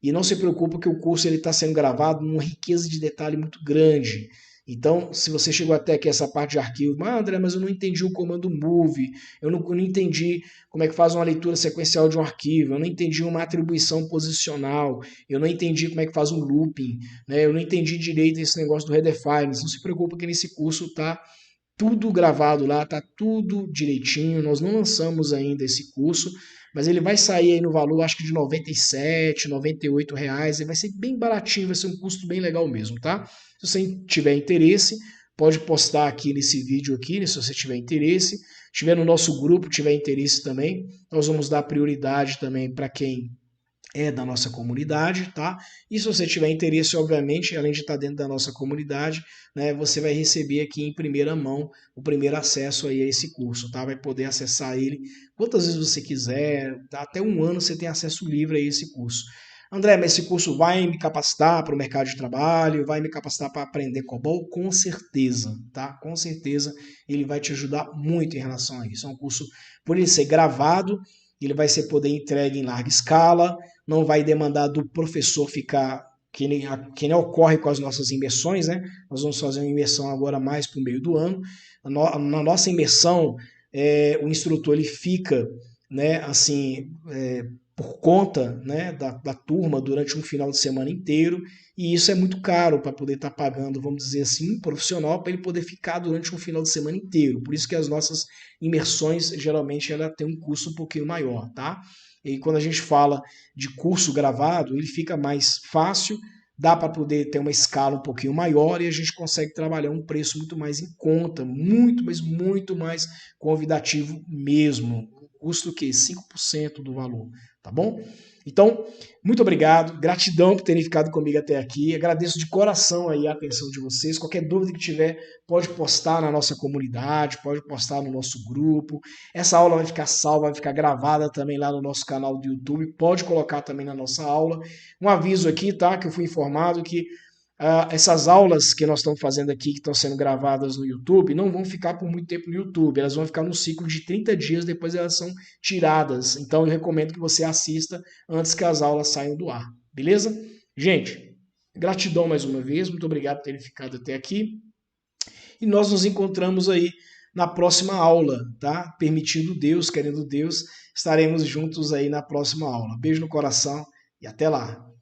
E não se preocupe que o curso está sendo gravado numa riqueza de detalhe muito grande. Então, se você chegou até aqui essa parte de arquivo, André, mas eu não entendi o comando move, eu não entendi como é que faz uma leitura sequencial de um arquivo, eu não entendi uma atribuição posicional, eu não entendi como é que faz um looping, né? Eu não entendi direito esse negócio do redefines. Não se preocupe que nesse curso está tudo gravado lá, tá tudo direitinho. Nós não lançamos ainda esse curso, mas ele vai sair aí no valor, acho que de R$ 97, R$ 98 reais. Ele vai ser bem baratinho, vai ser um custo bem legal mesmo, tá? Se você tiver interesse, pode postar aqui nesse vídeo aqui, né, se você tiver interesse. Se tiver no nosso grupo, tiver interesse também, nós vamos dar prioridade também para quem é da nossa comunidade, tá? E se você tiver interesse, obviamente, além de estar dentro da nossa comunidade, né, você vai receber aqui em primeira mão o primeiro acesso aí a esse curso, tá? Vai poder acessar ele quantas vezes você quiser, tá? Até um ano você tem acesso livre a esse curso. André, mas esse curso vai me capacitar para o mercado de trabalho, vai me capacitar para aprender COBOL? Com certeza, tá? Com certeza ele vai te ajudar muito em relação a isso. É um curso, por ele ser gravado, ele vai ser poder entregue em larga escala, não vai demandar do professor ficar, que nem ocorre com as nossas imersões, né? Nós vamos fazer uma imersão agora mais para o meio do ano. Na nossa imersão, o instrutor ele fica, né, assim, por conta, né, da turma durante um final de semana inteiro, e isso é muito caro para poder estar pagando, vamos dizer assim, um profissional para ele poder ficar durante um final de semana inteiro. Por isso que as nossas imersões, geralmente, ela tem um custo um pouquinho maior, tá? E quando a gente fala de curso gravado, ele fica mais fácil dá para poder ter uma escala um pouquinho maior e a gente consegue trabalhar um preço muito mais em conta, muito, mas muito mais convidativo mesmo. Custa o quê? 5% do valor, tá bom? Então, muito obrigado, gratidão por terem ficado comigo até aqui, agradeço de coração aí a atenção de vocês, qualquer dúvida que tiver pode postar na nossa comunidade, pode postar no nosso grupo, essa aula vai ficar salva, vai ficar gravada também lá no nosso canal do YouTube, pode colocar também na nossa aula. Um aviso aqui, tá, que eu fui informado que essas aulas que nós estamos fazendo aqui, que estão sendo gravadas no YouTube, não vão ficar por muito tempo no YouTube, elas vão ficar no ciclo de 30 dias, depois elas são tiradas. Então eu recomendo que você assista antes que as aulas saiam do ar, beleza? Gente, gratidão mais uma vez, muito obrigado por terem ficado até aqui. E nós nos encontramos aí na próxima aula, tá? Permitindo Deus, querendo Deus, estaremos juntos aí na próxima aula. Beijo no coração e até lá!